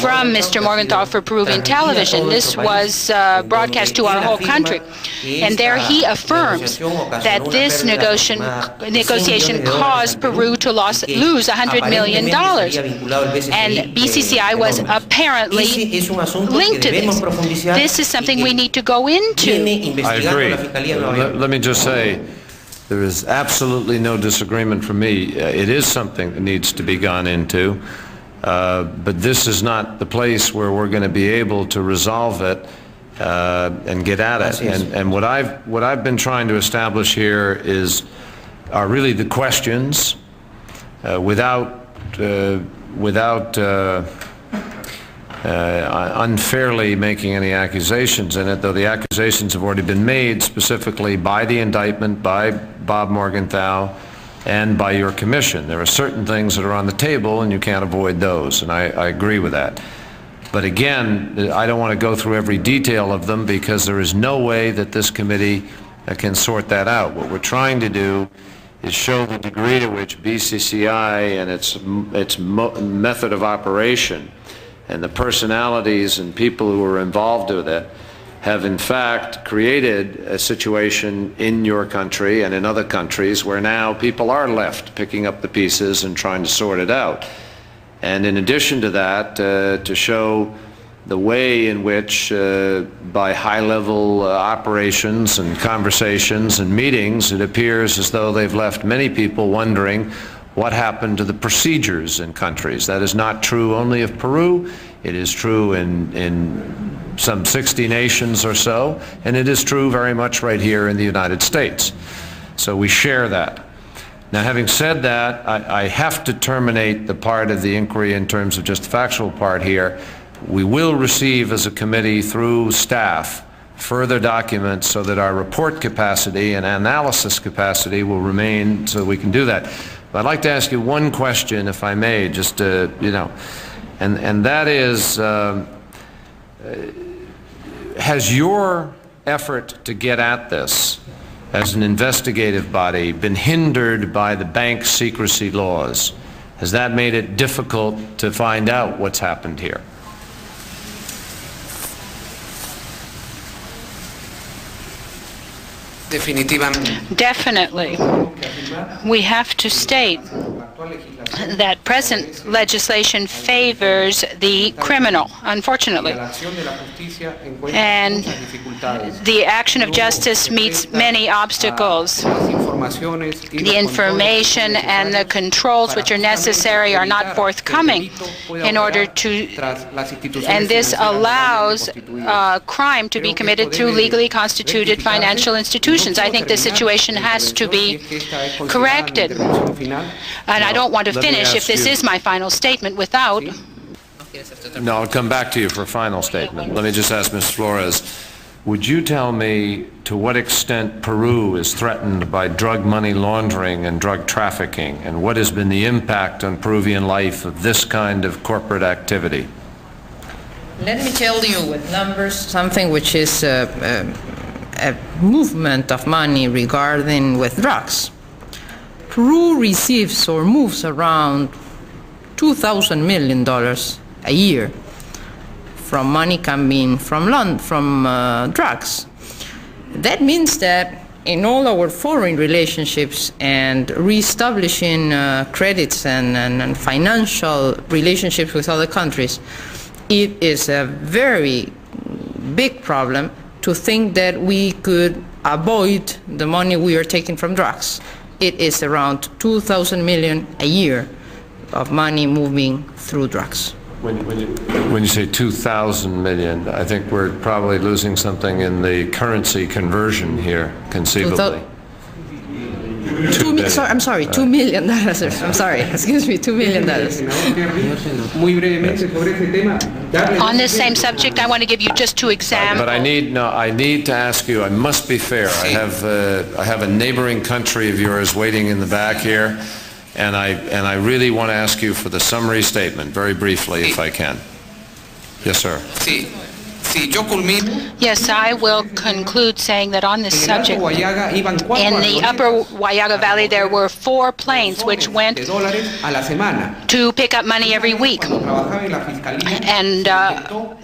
from Mr. Morgenthau for Peruvian television. This was broadcast to our whole country. And there he affirms that this negotiation caused Peru to lose $100 million. And BCCI was apparently linked to this. This is something we need to go into. I agree. Let me just say, there is absolutely no disagreement from me. It is something that needs to be gone into, but this is not the place where we're going to be able to resolve it and get at it. And what I've been trying to establish here are really the questions, without unfairly making any accusations in it, though the accusations have already been made specifically by the indictment, by Bob Morgenthau, and by your commission. There are certain things that are on the table, and you can't avoid those, and I agree with that. But again, I don't want to go through every detail of them because there is no way that this committee can sort that out. What we're trying to do is show the degree to which BCCI and its method of operation and the personalities and people who are involved with it have in fact created a situation in your country and in other countries where now people are left picking up the pieces and trying to sort it out. And in addition to that, to show the way in which, by high-level operations and conversations and meetings, it appears as though they've left many people wondering what happened to the procedures in countries. That is not true only of Peru. It is true in some 60 nations or so, and it is true very much right here in the United States. So we share that. Now, having said that, I have to terminate the part of the inquiry in terms of just the factual part here. We will receive as a committee through staff further documents so that our report capacity and analysis capacity will remain so we can do that. But I'd like to ask you one question, if I may, just to, and that is, has your effort to get at this as an investigative body been hindered by the bank secrecy laws? Has that made it difficult to find out what's happened here? Definitely. We have to state that present legislation favors the criminal, unfortunately. And the action of justice meets many obstacles. The information and the controls which are necessary are not forthcoming in order to, and this allows crime to be committed through legally constituted financial institutions. I think the situation has to be corrected. And I don't want to finish, if this is my final statement, without... No, I'll come back to you for a final statement. Let me just ask Ms. Flores, would you tell me to what extent Peru is threatened by drug money laundering and drug trafficking, and what has been the impact on Peruvian life of this kind of corporate activity? Let me tell you with numbers something which is a movement of money regarding with drugs. Peru receives or moves around $2,000 million a year from money coming from drugs. That means that in all our foreign relationships and reestablishing credits and financial relationships with other countries, it is a very big problem to think that we could avoid the money we are taking from drugs. It is around 2,000 million a year of money moving through drugs. When you say 2,000 million, I think we're probably losing something in the currency conversion here, conceivably. I'm sorry, $2 million. I'm sorry, excuse me, $2 million. On this same subject, I want to give you just two examples. But I need to ask you, I must be fair. I have a neighboring country of yours waiting in the back here, and I really want to ask you for the summary statement, very briefly, if I can. Yes, sir. Yes, I will conclude saying that on this subject, in the upper Huallaga Valley, there were 4 planes which went to pick up money every week. And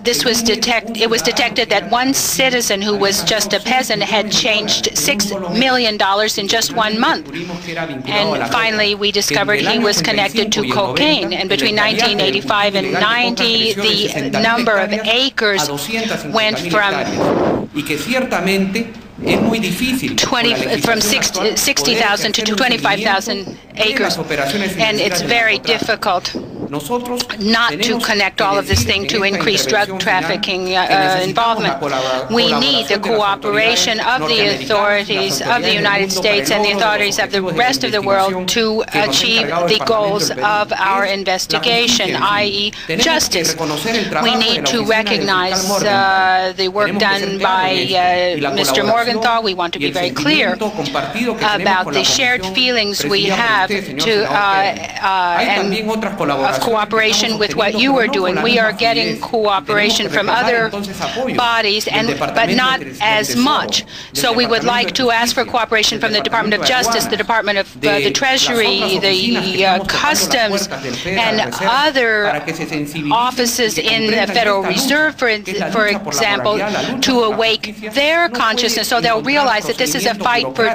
it was detected that one citizen who was just a peasant had changed $6 million in just 1 month. And finally, we discovered he was connected to cocaine. And between 1985 and 90, the number of acres went from 60,000 to 25,000 acres, and it's very difficult not to connect all of this thing to increase drug trafficking involvement. We need the cooperation of the authorities of the United States and the authorities of the rest of the world to achieve the goals of our investigation, i.e. justice. We need to recognize the work done by Mr. Morgenthau. We want to be very clear about the shared feelings we have of cooperation with what you are doing. We are getting cooperation from other bodies, but not as much. So we would like to ask for cooperation from the Department of Justice, the Department of the Treasury, the Customs, and other offices in the Federal Reserve, for example, to awake their consciousness so they'll realize that this is a fight for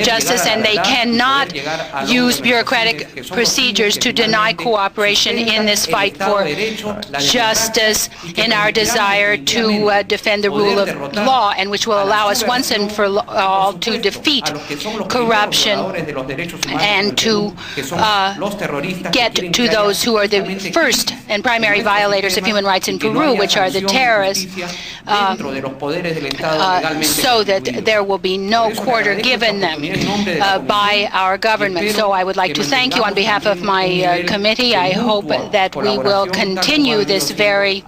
justice, and they cannot use bureaucratic procedures to deny cooperation in this fight for justice, in our desire to defend the rule of law, and which will allow us once and for all to defeat corruption and to get to those who are the first and primary violators of human rights in Peru, which are the terrorists, so that there will be no quarter given them by our government. So I would like to thank you on behalf of my committee. I hope that we will continue this very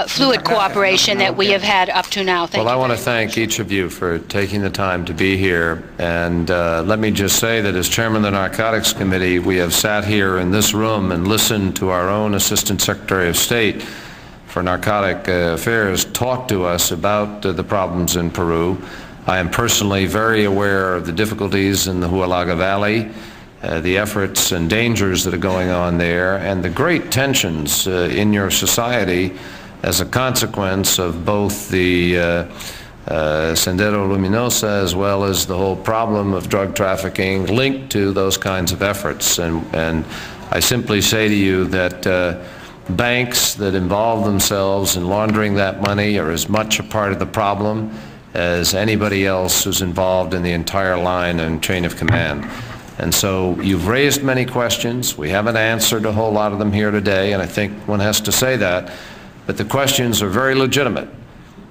fluid cooperation that we have had up to now. Thank you. Well, I want to thank each of you for taking the time to be here. And let me just say that as chairman of the Narcotics Committee, we have sat here in this room and listened to our own Assistant Secretary of State for Narcotic Affairs talk to us about the problems in Peru. I am personally very aware of the difficulties in the Huallaga Valley, the efforts and dangers that are going on there, and the great tensions in your society as a consequence of both the Sendero Luminosa as well as the whole problem of drug trafficking linked to those kinds of efforts. And I simply say to you that banks that involve themselves in laundering that money are as much a part of the problem as anybody else who's involved in the entire line and chain of command. And so you've raised many questions. We haven't answered a whole lot of them here today, and I think one has to say that. But the questions are very legitimate.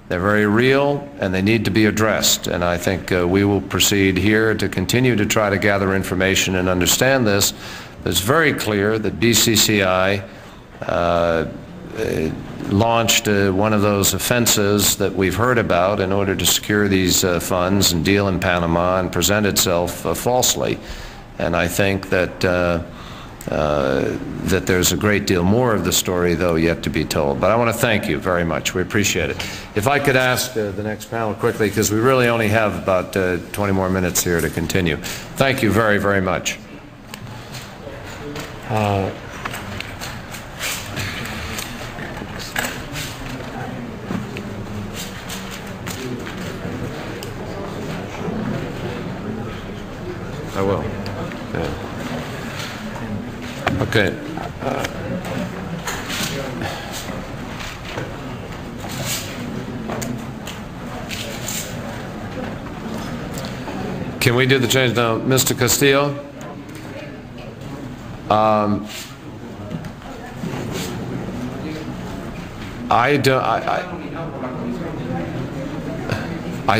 They're very real, and they need to be addressed. And I think we will proceed here to continue to try to gather information and understand this. It's very clear that BCCI launched one of those offenses that we've heard about in order to secure these funds and deal in Panama and present itself falsely. And I think that that there's a great deal more of the story, though, yet to be told. But I want to thank you very much. We appreciate it. If I could ask the next panel quickly, because we really only have about 20 more minutes here to continue. Thank you very, very much. I will. Yeah. Okay. Can we do the change now? Mr. Castillo? I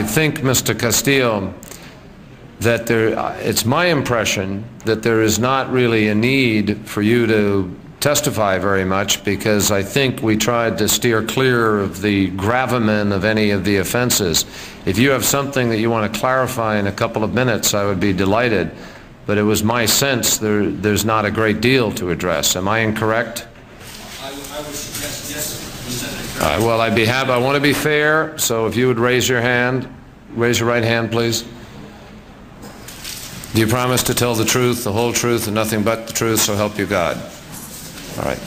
think, Mr. Castillo, that it's my impression that there is not really a need for you to testify very much, because I think we tried to steer clear of the gravamen of any of the offenses. If you have something that you want to clarify in a couple of minutes, I would be delighted. But it was my sense there's not a great deal to address. Am I incorrect? I would suggest yes, Senator. Well, I'd be happy. I want to be fair, so if you would raise your hand, raise your right hand, please. Do you promise to tell the truth, the whole truth, and nothing but the truth, so help you God? All right.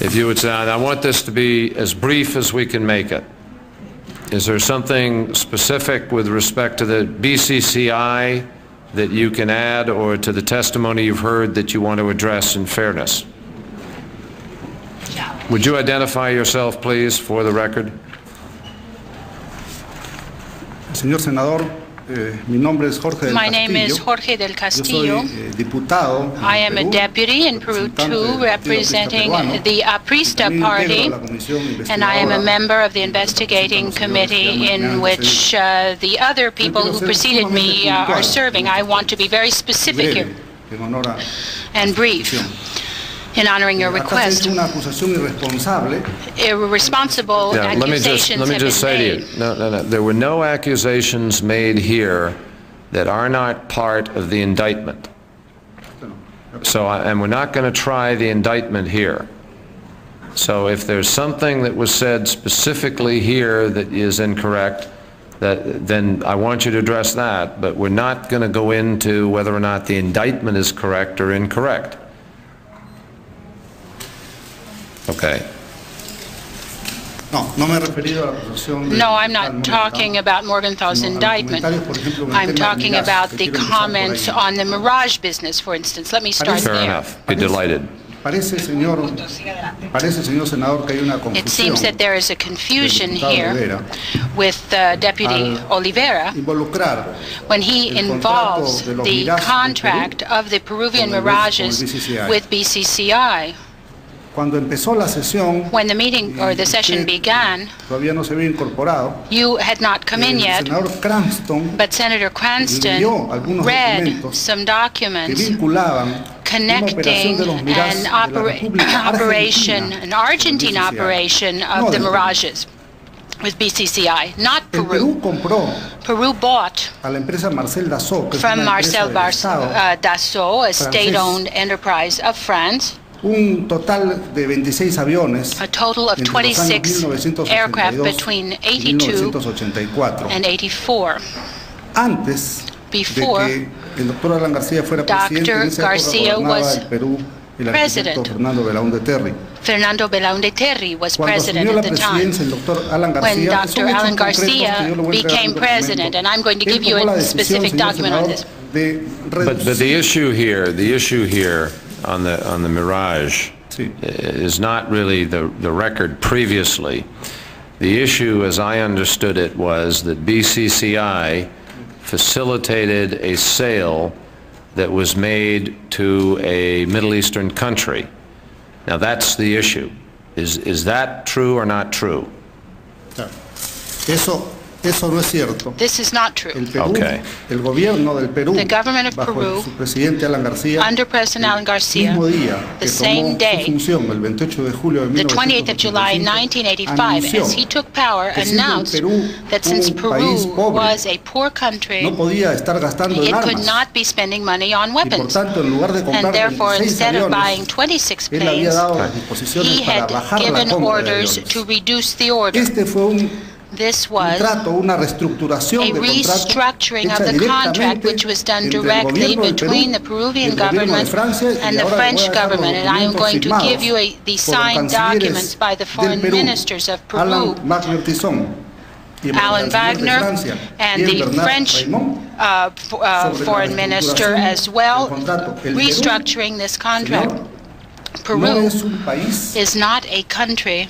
If you would say, I want this to be as brief as we can make it. Is there something specific with respect to the BCCI that you can add, or to the testimony you've heard that you want to address in fairness? Would you identify yourself, please, for the record? Señor Senador, my name is Jorge del Castillo. I am a deputy in Peru too, representing the Aprista party, and I am a member of the investigating committee in which the other people who preceded me are serving. I want to be very specific here and brief in honoring your request. Irresponsible accusations let me just say to you, no, there were no accusations made here that are not part of the indictment. So, and we're not going to try the indictment here. So if there's something that was said specifically here that is incorrect, then I want you to address that, but we're not going to go into whether or not the indictment is correct or incorrect. Okay. No, I'm not talking about Morgenthal's indictment. I'm talking about the comments on the Mirage business, for instance. Let me start there. Fair enough. Be delighted. It seems that there is a confusion here with Deputy Olivera when he involves the contract of the Peruvian Mirages with BCCI. When the meeting or the session began, you had not come in yet, but Senator Cranston read some documents connecting an Argentine operation of the Mirages with BCCI, not Peru. Peru bought from Marcel Dassault, a state-owned enterprise of France, a total of 26 aircraft between 82 and 84. Before Dr. Garcia was president. Fernando Belaúnde was president at the time when Dr. Alan García became president, and I'm going to give you a specific document on this. But the issue here on the Mirage is not really the record previously. The issue, as I understood it, was that BCCI facilitated a sale that was made to a Middle Eastern country. Now that's the issue. Is that true or not true? Eso no es cierto. This is not true. Okay. El gobierno del Perú, the government of Peru, su presidente Alan García, under President Alan Garcia, the same day, función, el 28 de julio de the 28th of July 1985, as he took power, announced that since Peru was a poor country, it could not be spending money on weapons. And therefore, instead of buying 26 planes, he had given orders to reduce the order. This was a restructuring of the contract which was done directly between the Peruvian government and the French government. And I am going to give you the signed documents by the foreign ministers of Peru, Alan Wagner, and the French foreign minister as well, restructuring this contract. Peru is not a country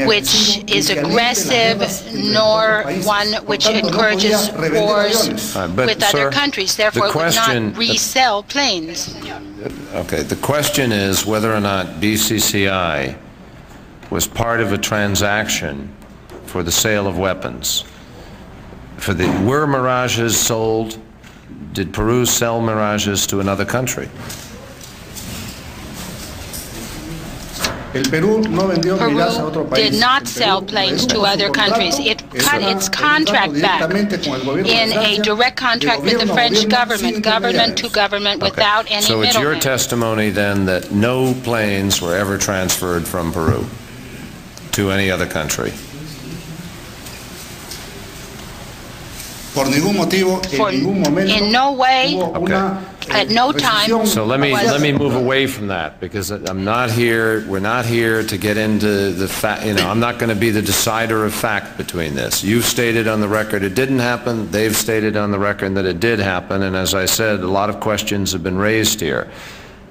which is aggressive, nor one which encourages wars with other countries. Therefore, it would not resell planes. Okay, the question is whether or not BCCI was part of a transaction for the sale of weapons. Were Mirages sold? Did Peru sell Mirages to another country? Peru did not sell planes to other countries. It cut its contract back in a direct contract with the French government, government to government, without any middleman. So it's your testimony then that no planes were ever transferred from Peru to any other country? In no way. At no time. So let me move away from that, because I'm not here. We're not here to get into the fact. You know, I'm not going to be the decider of fact between this. You've stated on the record it didn't happen. They've stated on the record that it did happen. And as I said, a lot of questions have been raised here.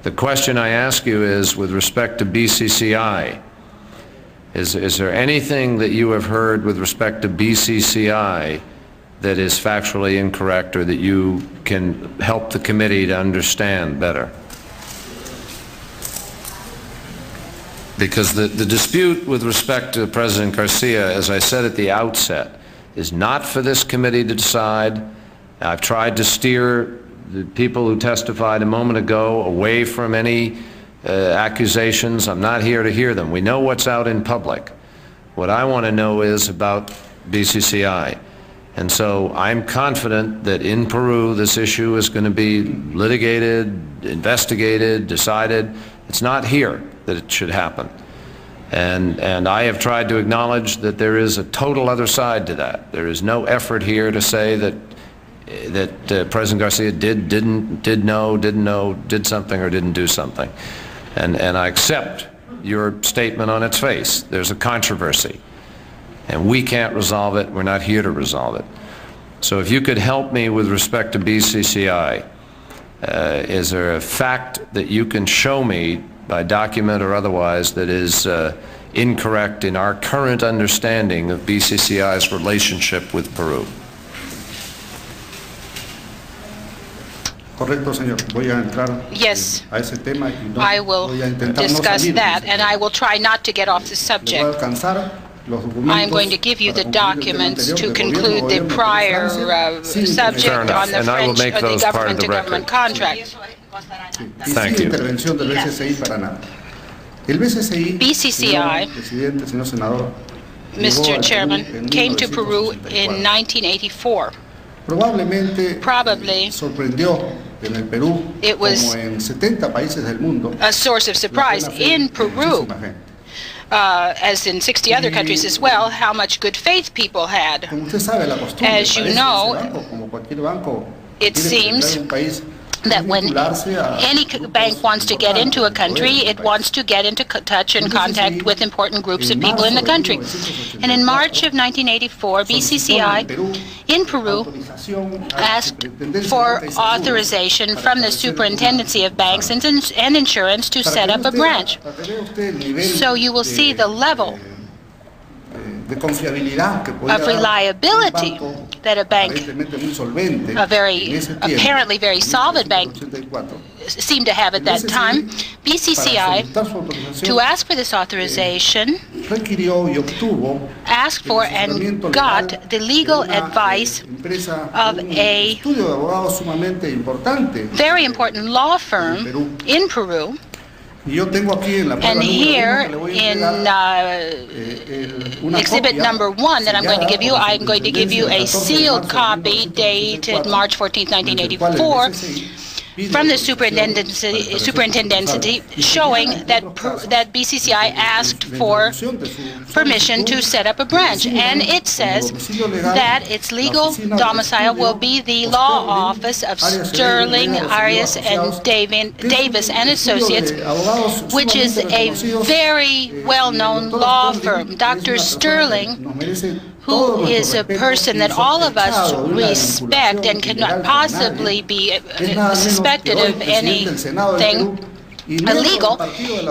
The question I ask you is, with respect to BCCI, is there anything that you have heard with respect to BCCI that is factually incorrect, or that you can help the committee to understand better? Because the dispute with respect to President Garcia, as I said at the outset, is not for this committee to decide. I've tried to steer the people who testified a moment ago away from any accusations. I'm not here to hear them. We know what's out in public. What I want to know is about BCCI. And so I'm confident that in Peru this issue is going to be litigated, investigated, decided. It's not here that it should happen. And I have tried to acknowledge that there is a total other side to that. There is no effort here to say that President Garcia didn't know, did something, or didn't do something. And I accept your statement on its face. There's a controversy, and we can't resolve it. We're not here to resolve it. So if you could help me with respect to BCCI, is there a fact that you can show me by document or otherwise that is incorrect in our current understanding of BCCI's relationship with Peru? Correcto, señor. Voy a entrar yes, a ese tema y no I will voy a intentar discuss no salir. that, and I will try not to get off the Le voy a subject. alcanzar los documentos I'm going to give you the para concluir el tema documents anterior to del conclude the gobierno, prior sin subject enough, on the and I will French make or the those part of government the to government record. contract. Thank sin you. intervención del BCCI para nada. El BCCI, BCCI, señor presidente, señor senador, Mr. llegó al Chairman, Perú en came to Peru in 1984. 1984. Probablemente Probably sorprendió en el Perú, it was como en 70 países del mundo, a source of surprise in Peru, as in 60 other countries as well, how much good faith people had. Como usted sabe, la costumbre, As you parece, know, ese banco, como cualquier banco, it quiere seems enfrentar un país, that when vincularse a any grupos bank wants to get into a importantes country, del it país. wants to get into touch and contact with important groups of people in the country. And in March of 1984, BCCI in Peru asked for authorization from the Superintendency of Banks and Insurance to set up a branch. So you will see the level of reliability that a bank, a very apparently very solid bank, seemed to have at that time. BCCI, to ask for this authorization, asked for and got the legal advice of a very important law firm in Peru. And here in exhibit number 1 that I'm going to give you a sealed copy dated March 14, 1984, from the superintendency showing that BCCI asked for permission to set up a branch. And it says that its legal domicile will be the law office of Sterling, Arias, and Davis and Associates, which is a very well-known law firm. Dr. Sterling, who is a person that all of us respect and cannot possibly be suspected of anything illegal,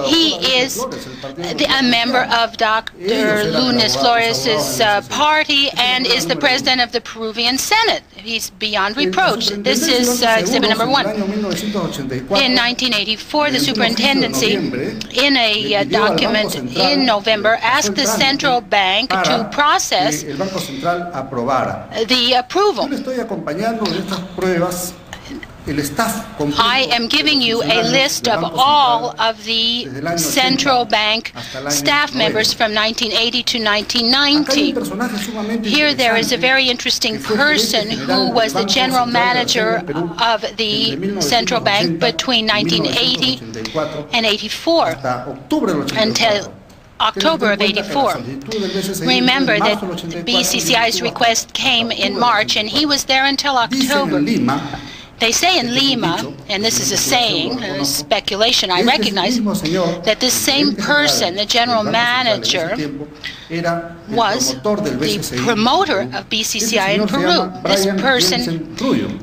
he is a member of Dr. Lourdes Flores' party and is the president of the Peruvian Senate. He's beyond reproach. This is exhibit number 1. In 1984, the superintendency, in a document in November, asked the central bank to process the approval. I am giving you a list of all of the central bank staff members from 1980 to 1990. Here there is a very interesting person who was the general manager of the central bank between 1980 and 84 until October of 84. Remember that BCCI's request came in March and he was there until October. They say in Lima, and this is a saying, a speculation I recognize, that this same person, the general manager, was the promoter of BCCI in Peru. This person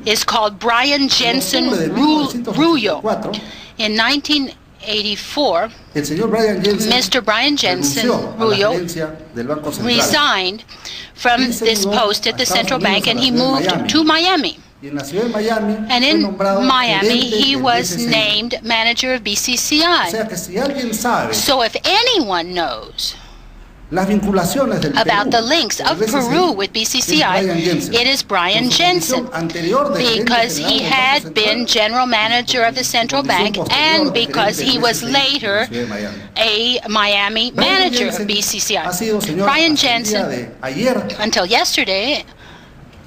is called Brian Jensen Rullo. In 1984, Mr. Brian Jensen Rullo resigned from this post at the central bank and he moved to Miami. And in Miami, he was named manager of BCCI. So if anyone knows about the links of Peru with BCCI, it is Brian Jensen, because he had been general manager of the central bank and because he was later a Miami manager of BCCI. Brian Jensen, until yesterday,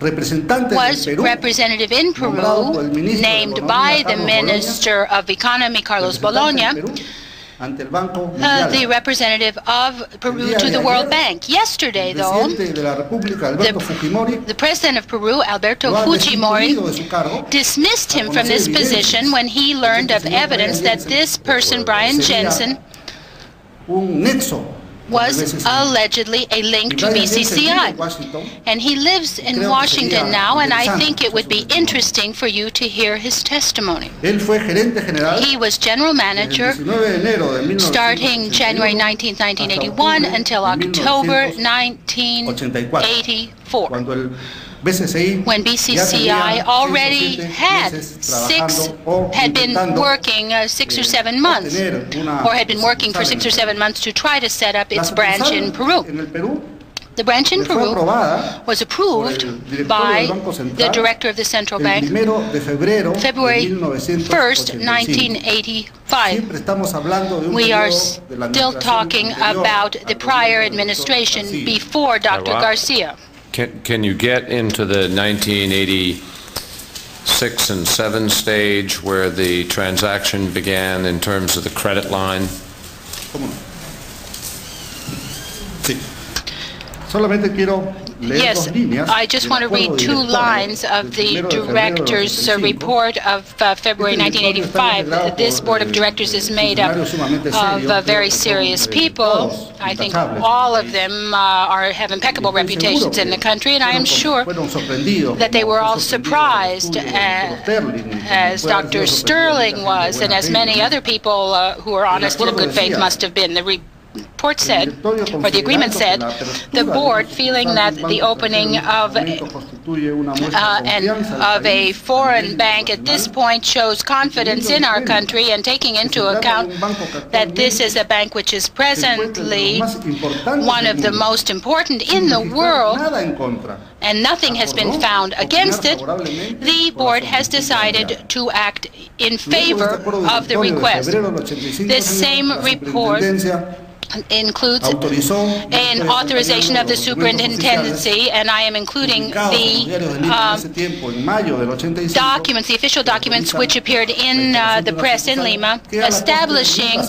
was representative in Peru, named by the Minister of Economy, Carlos Bologna, the representative of Peru to the World Bank. Yesterday, though, the president of Peru, Alberto Fujimori, dismissed him from this position when he learned of evidence that this person, Brian Jensen, un nexo was allegedly a link to BCCI. And he lives in Washington now, and I think it would be interesting for you to hear his testimony. He was general manager starting January 19, 1981 until October 1984. When BCCI already had been working 6 or 7 months, or had been working for 6 or 7 months to try to set up its branch in Peru. The branch in Peru was approved by the director of the central bank February 1st, 1985. We are still talking about the prior administration before Dr. Garcia. Can you get into the 1986 and 7 stage where the transaction began in terms of the credit line? Yes, I just want to read 2 lines of the director's report of February 1985. This board of directors is made up of very serious people. I think all of them have impeccable reputations in the country, and I am sure that they were all surprised, as Dr. Sterling was, and as many other people who are honest and of good faith must have been. The report said, or the agreement said, the board, feeling that the opening of a foreign bank at this point shows confidence in our country, and taking into account that this is a bank which is presently one of the most important in the world, and nothing has been found against it, the board has decided to act in favor of the request. This same report includes an authorization of the superintendency, and I am including the documents, the official documents which appeared in the press in Lima, establishing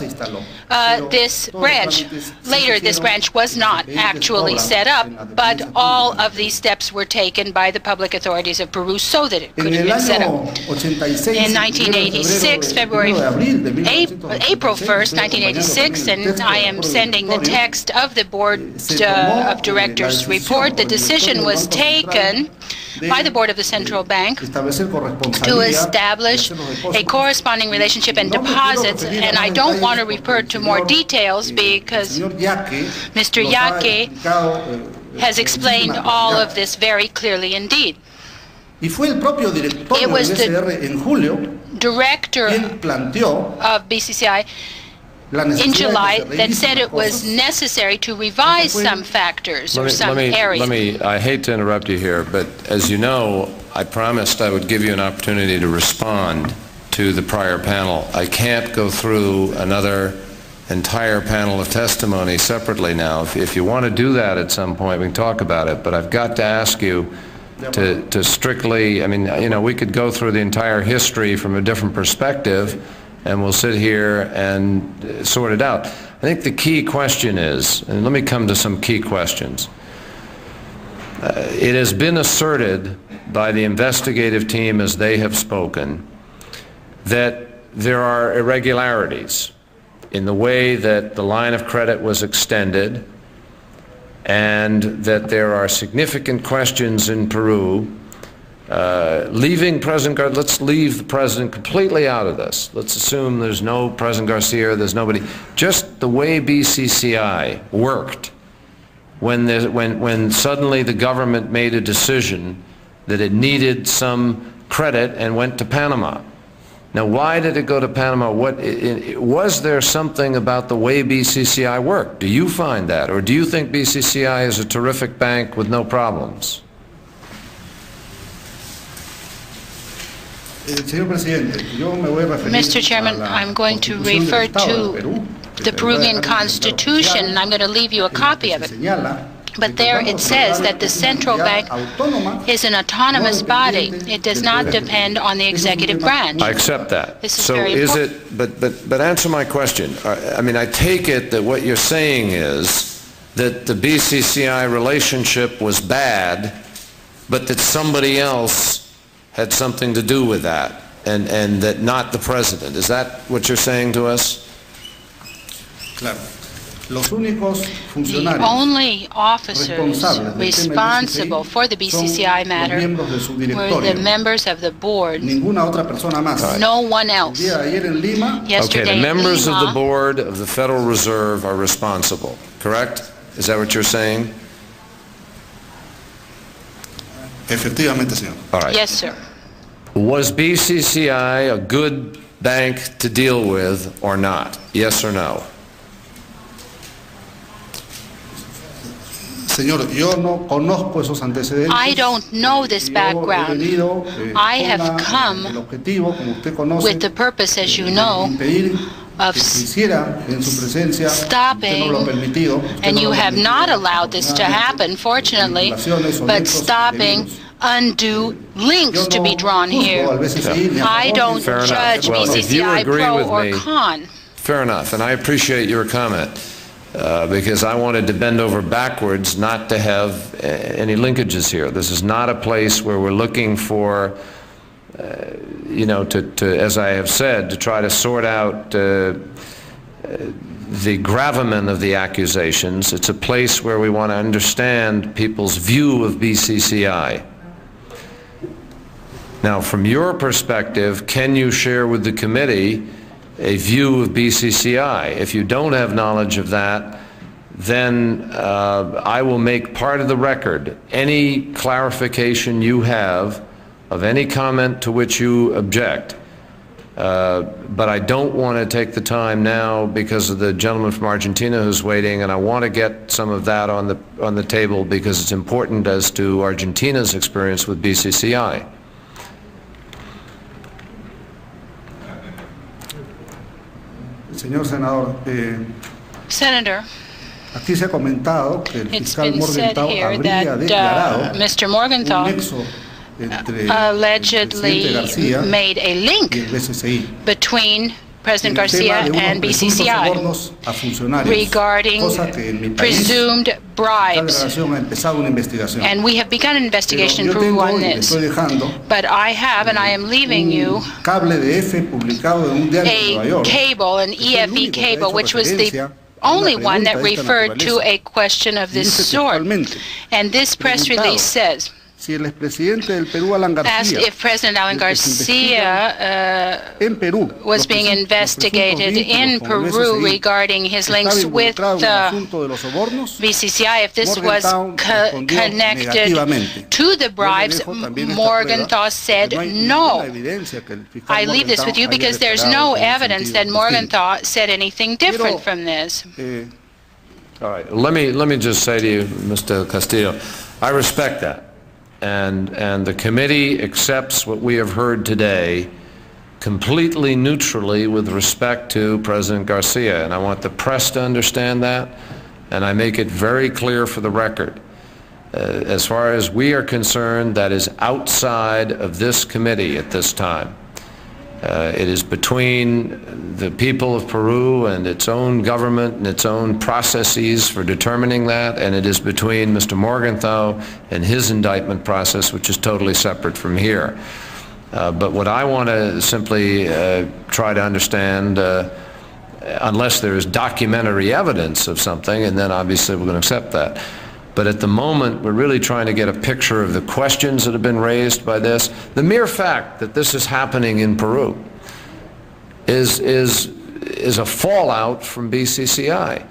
this branch. Later, this branch was not actually set up, but all of these steps were taken by the public authorities of Peru so that it could have been set up. In 1986, April 1st, 1986, and I am sending the text of the board of directors report, the decision was taken by the board of the central bank to establish a corresponding relationship and deposits, and I don't want to refer to more details because Mr. Yaque has explained all of this very clearly indeed. It was the director of BCCI in July that said it was necessary to revise some factors or some areas. I hate to interrupt you here, but as you know, I promised I would give you an opportunity to respond to the prior panel. I can't go through another entire panel of testimony separately now. If you want to do that at some point, we can talk about it, but I've got to ask you to strictly, I mean, you know, we could go through the entire history from a different perspective, and we'll sit here and sort it out. I think the key question is, and let me come to some key questions. It has been asserted by the investigative team, as they have spoken, that there are irregularities in the way that the line of credit was extended, and that there are significant questions in Peru. Leaving President Garcia, let's leave the president completely out of this. Let's assume there's no President Garcia, there's nobody. Just the way BCCI worked when suddenly the government made a decision that it needed some credit and went to Panama. Now, why did it go to Panama? Was there something about the way BCCI worked? Do you find that? Or do you think BCCI is a terrific bank with no problems? Mr. Chairman, I'm going to refer to the Peruvian Constitution, and I'm going to leave you a copy of it. But there it says that the central bank is an autonomous body. It does not depend on the executive branch. I accept that. This is so very is important. it, but answer my question. I mean, I take it that what you're saying is that the BCCI relationship was bad, but that somebody else had something to do with that, and that not the president. Is that what you're saying to us? Claro. The only officers responsible for the BCCI matter were the members of the board. No one else. Okay, the members of the board of the Federal Reserve are responsible, correct? Is that what you're saying? Efectivamente, señor. All right. Yes, sir. Was BCCI a good bank to deal with or not? Yes or no? Señor, yo no conozco esos antecedentes. I don't know this background. I have come with the purpose, as you know, of stopping, and you have not allowed this to happen, fortunately, but stopping undue links to be drawn here. I don't judge BCCI pro or con. Fair enough, and I appreciate your comment. Because I wanted to bend over backwards not to have any linkages here. This is not a place where we're looking for, you know, as I have said, to try to sort out the gravamen of the accusations. It's a place where we want to understand people's view of BCCI. Now, from your perspective, can you share with the committee a view of BCCI? If you don't have knowledge of that, then I will make part of the record any clarification you have of any comment to which you object. But I don't want to take the time now because of the gentleman from Argentina who's waiting, and I want to get some of that on the table because it's important as to Argentina's experience with BCCI. Señor senador, Senator, aquí se ha comentado que el it's fiscal been said Morgenthau here habría that declarado Mr. Morgenthau un nexo entre allegedly el presidente García made a link y el BCCI between President Garcia and BCCI regarding presumed bribes. And we have begun an investigation in Peru on this. But I have, and I am leaving you, a cable, an EFE cable, which was the only one that referred to a question of this sort. And this press release says, asked if President Alan Garcia was being investigated in Peru regarding his links with BCCI, if this was connected to the bribes. Morgenthau said no. I leave this with you because there's no evidence that Morgenthau said anything different from this. All right. Let me just say to you, Mr. Castillo, I respect that. And the committee accepts what we have heard today completely neutrally with respect to President Garcia. And I want the press to understand that, and I make it very clear for the record. As far as we are concerned, that is outside of this committee at this time. It is between the people of Peru and its own government and its own processes for determining that, and it is between Mr. Morgenthau and his indictment process, which is totally separate from here. But what I want to simply try to understand, unless there is documentary evidence of something, and then obviously we're going to accept that. But at the moment, we're really trying to get a picture of the questions that have been raised by this. The mere fact that this is happening in Peru is a fallout from BCCI.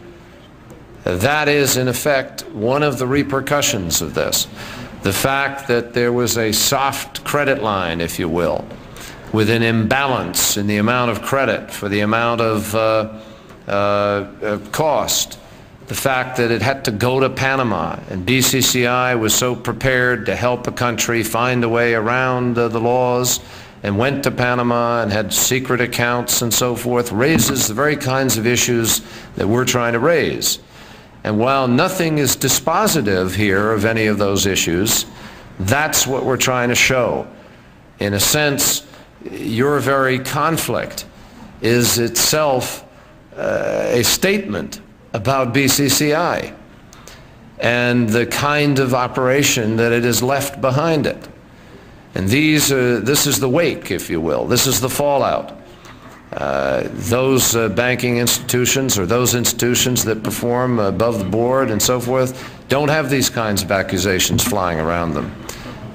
That is, in effect, one of the repercussions of this. The fact that there was a soft credit line, if you will, with an imbalance in the amount of credit for the amount of cost. The fact that it had to go to Panama, and BCCI was so prepared to help a country find a way around the laws and went to Panama and had secret accounts and so forth, raises the very kinds of issues that we're trying to raise. And while nothing is dispositive here of any of those issues, that's what we're trying to show. In a sense, your very conflict is itself a statement about BCCI and the kind of operation that it has left behind it. And this is the wake, if you will. This is the fallout. those banking institutions or those institutions that perform above the board and so forth don't have these kinds of accusations flying around them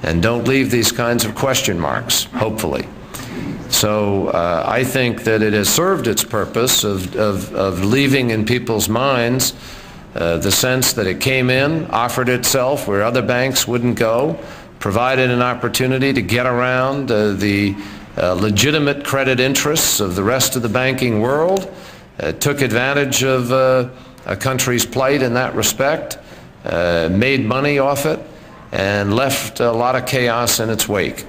and don't leave these kinds of question marks, hopefully. So I think that it has served its purpose of leaving in people's minds the sense that it came in, offered itself where other banks wouldn't go, provided an opportunity to get around the legitimate credit interests of the rest of the banking world, took advantage of a country's plight in that respect, made money off it, and left a lot of chaos in its wake.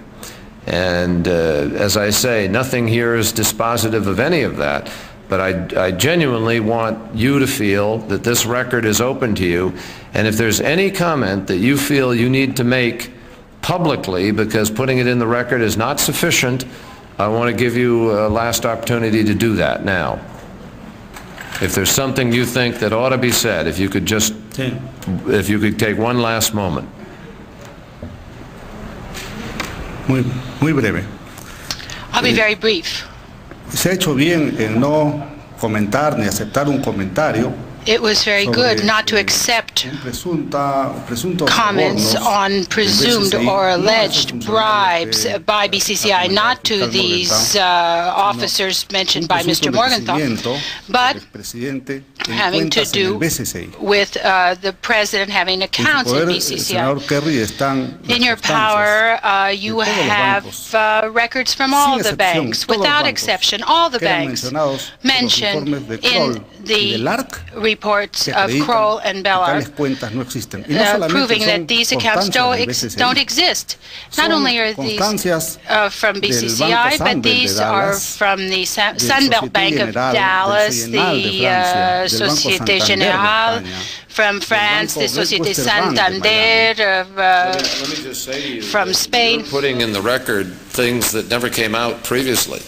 And as I say, nothing here is dispositive of any of that, but I genuinely want you to feel that this record is open to you, and if there's any comment that you feel you need to make publicly because putting it in the record is not sufficient, I want to give you a last opportunity to do that now. If there's something you think that ought to be said, if you could just, if you could take one last moment. Muy breve. I'll be very brief. Se ha hecho bien en no comentar ni aceptar un comentario. It was very good not to accept comments on presumed or alleged bribes by BCCI, not to these officers mentioned by Mr. Morgenthau, but having to do with the President having accounts in BCCI. In your power, you have records from all the banks, without exception, all the banks mentioned in the reports of Kroll and Bellar, proving that these accounts don't exist. Not only are these from BCCI, but these are from the Sunbelt Bank of Dallas, the Société Générale, from France, the Société Santander, from Spain. You're putting in the record things that never came out previously.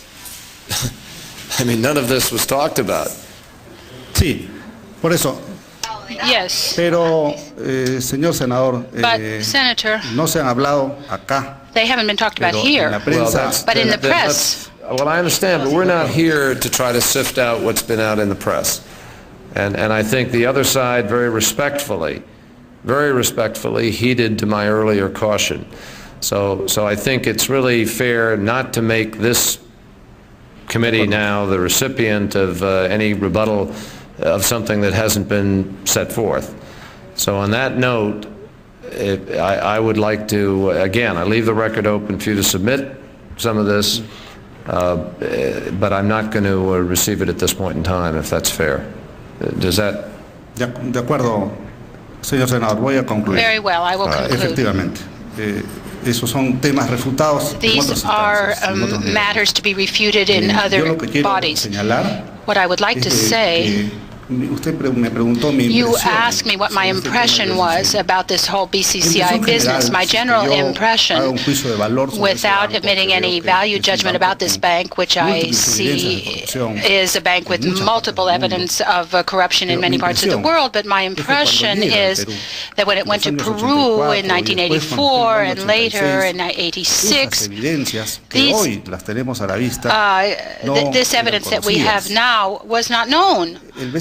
I mean, none of this was talked about. Sí, por eso. Yes. Pero, señor senador, Senator, no se han hablado acá. They haven't been talked about here, but in the press. Well, I understand, but we're not here to try to sift out what's been out in the press. And I think the other side very respectfully heeded to my earlier caution. So I think it's really fair not to make this committee now the recipient of any rebuttal of something that hasn't been set forth. So on that note, I would like to, again, I leave the record open for you to submit some of this, but I'm not going to receive it at this point in time, if that's fair. Does that? De acuerdo, señor senador, voy a concluir. Very well, I will conclude. Efectivamente. Esos son temas refutados. These are matters to be refuted in other bodies. What I would like to say, you asked me what my impression was about this whole BCCI business. My general impression, without admitting any value judgment about this bank, which I see is a bank with multiple evidence of corruption in many parts of the world, but my impression is that when it went to Peru in 1984 and later in 1986, this evidence that we have now was not known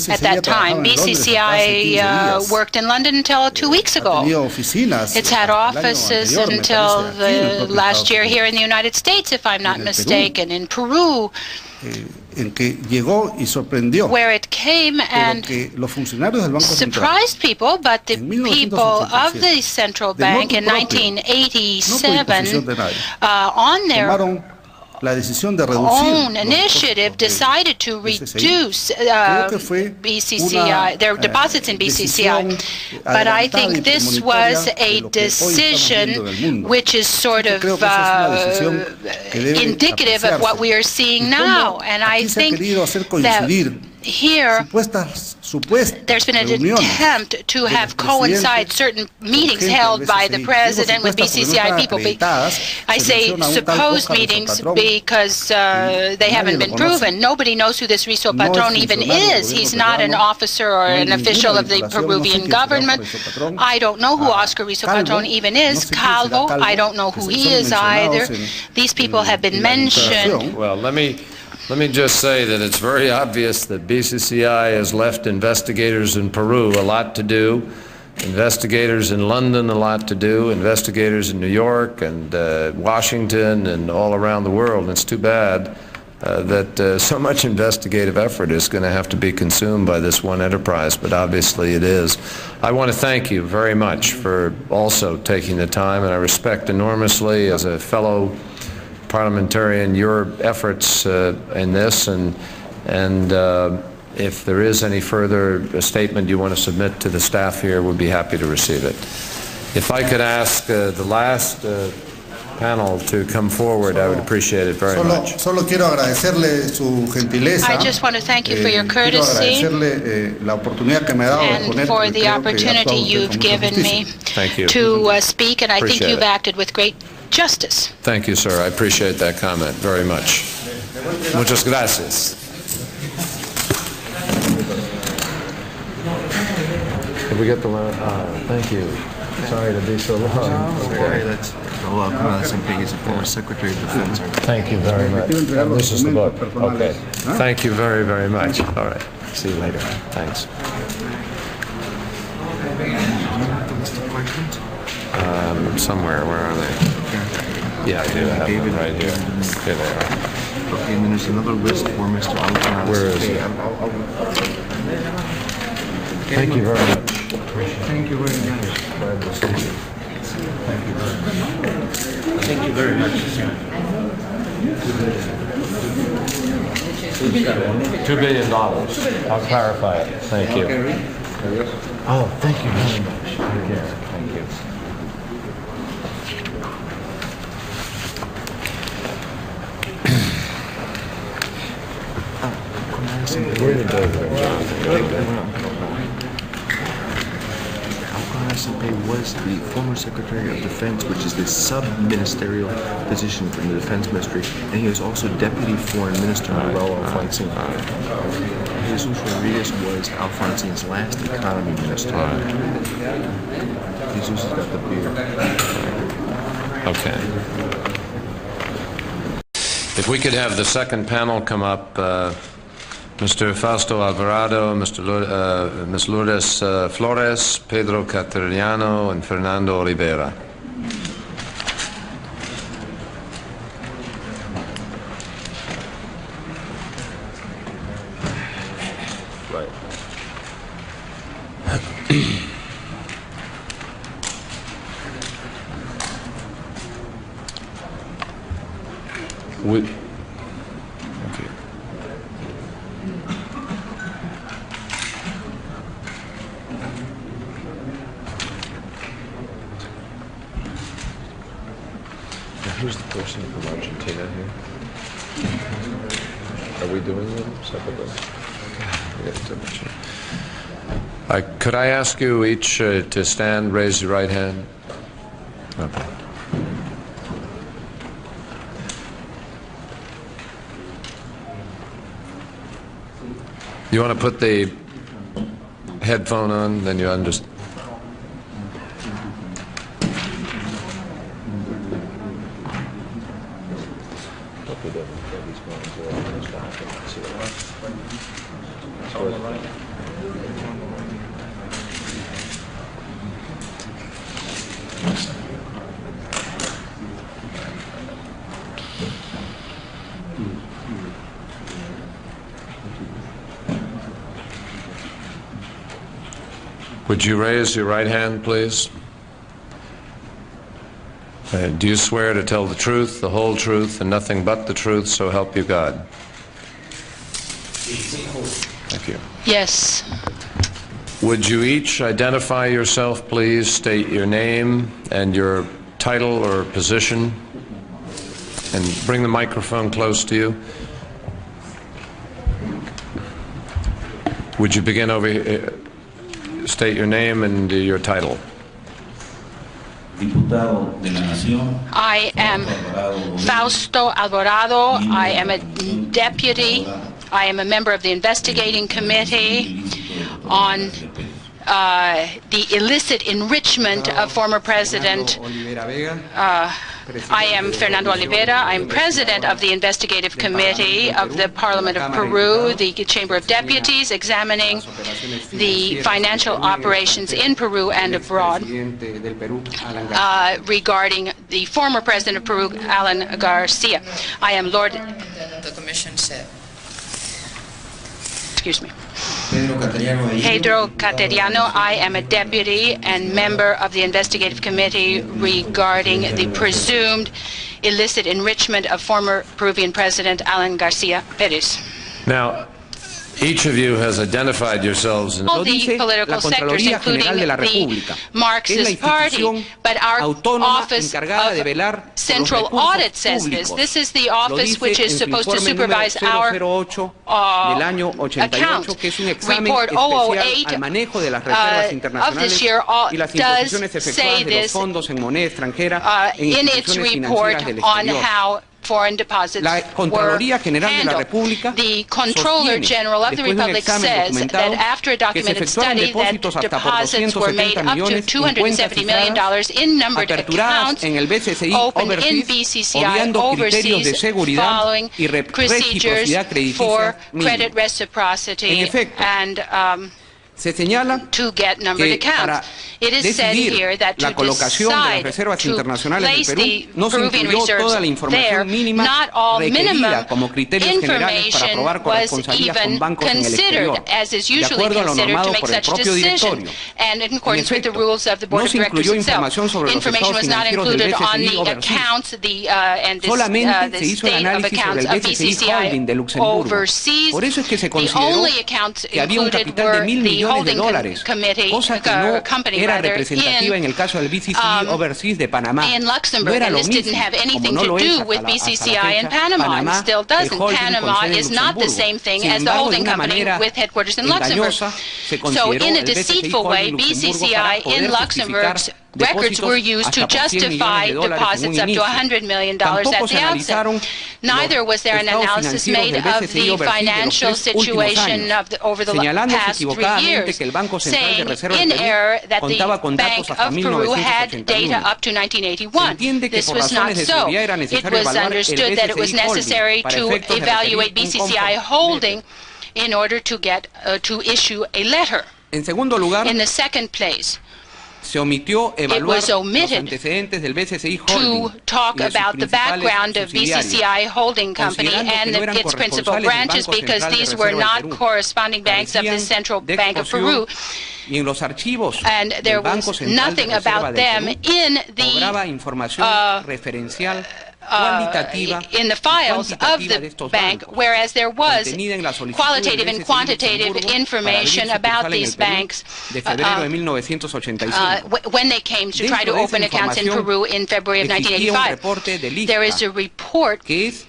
at that time. BCCI worked in London until 2 weeks ago. It's had offices until last year here in the United States, if I'm not mistaken, in Peru, where it came and surprised people, but the people of the central bank in 1987 on their own initiative decided to reduce BCCI, their deposits in BCCI. But I think this was a decision which is sort of indicative of what we are seeing now. And I think that here there's been an attempt to have coincide certain meetings held by the President with BCCI people. I say supposed meetings because they haven't been proven. Nobody knows who this Rizo Patron even is. He's not an officer or an official of the Peruvian government. I don't know who Oscar Rizo Patron even is. Calvo, I don't know who he is either. These people have been mentioned. Well, let me Let me just say that it's very obvious that BCCI has left investigators in Peru a lot to do, investigators in London a lot to do, investigators in New York and Washington and all around the world. And it's too bad that so much investigative effort is going to have to be consumed by this one enterprise, but obviously it is. I want to thank you very much for also taking the time, and I respect enormously as a fellow parliamentarian your efforts in this, and if there is any further statement you want to submit to the staff here, we'll be happy to receive it. If I could ask the last panel to come forward, I would appreciate it very much. Solo quiero agradecerle su gentileza. I just want to thank you for your courtesy la oportunidad que me ha dado de and poner, for the opportunity you've given me to speak, and I think you've acted with great justice. Thank you, sir. I appreciate that comment very much. Muchas gracias. Did we get the last? Thank you. Sorry to be so long. Okay. Alan García is a former Secretary of Defense. Thank you very much. This is the book. Okay. Thank you very, very much. All right. See you later. Thanks. Somewhere. Where are they? Yeah, I do have them right here. Here they are. Okay, and then there's another list for Mr. Alvarado. Where is it? Thank you very much. Thank you very much. Glad to see you. Thank you very much. Thank you very much. $2 billion. I'll clarify it. Thank you. Oh, thank you very much. Thank you. Where did those go? Was the former Secretary of Defense, which is the sub-ministerial position in the Defense Ministry, and he was also Deputy Foreign Minister Manuel Alfonsin. Jesus Rodriguez was Alfonsin's last economy minister. Jesus has got the beard. Okay. If we could have the second panel come up, Mr. Fausto Alvarado, Ms. Lourdes Flores, Pedro Cateriano, and Fernando Olivera. Right. Who's the person from Argentina here? Are we doing them separately? Could I ask you each to stand, raise your right hand? Okay. You want to put the headphone on, then you understand. Would you raise your right hand, please? Do you swear to tell the truth, the whole truth, and nothing but the truth, so help you God? Thank you. Yes. Would you each identify yourself, please? State your name and your title or position, and bring the microphone close to you. Would you begin over here? State your name and your title. I am Fausto Alvarado. I am a deputy. I am a member of the investigating committee on the illicit enrichment of former President. I am Fernando Olivera. I'm president of the investigative committee of the Parliament of Peru, the Chamber of Deputies, examining the financial operations in Peru and abroad regarding the former president of Peru, Alan García. I am Lord. The Commission said. Excuse me. Pedro Cateriano. I am a deputy and member of the investigative committee regarding the presumed illicit enrichment of former Peruvian President Alan García Pérez. Now, each of you has identified yourselves in all the political sectors, including the Marxist Party, but our Office of Central Audit says this. This is the office which is supposed to supervise our accounts. Report 008 of this year does say this in its report on how foreign deposits were handled. The Comptroller General of the Republic says that after a documented study that deposits were made up to $270 million in numbered accounts opened in BCCI overseas following procedures for credit reciprocity and to get numbered accounts. It is said here that to decide to place the Peruvian reserves there, not all minimum information was even considered, as is usually considered to make such a decision, and in accordance with the rules of the Board of Directors itself. Information was not included on the accounts and the state of accounts of BCCI overseas. The only accounts included were the holding company in Luxembourg, and this didn't have anything to do with BCCI in Panama, and still doesn't. Panama is not the same thing as the holding company with headquarters in Luxembourg. So in a deceitful way, BCCI in Luxembourg's records were used to justify deposits up to $100 million at the outset. Neither was there an analysis made of the financial situation over the past 3 years, saying in error that the Bank of Peru had data up to 1981. This was not so. It was understood that it was necessary to evaluate BCCI holding in order to get to issue a letter. In the second place, it was omitted to talk about the background of BCCI Holding Company and its principal branches, because these were not corresponding banks of the Central Bank of Peru, and there was nothing about them in the files of the bank, whereas there was qualitative and quantitative information about these banks when they came to try to open accounts in Peru in February of 1985. There is a report which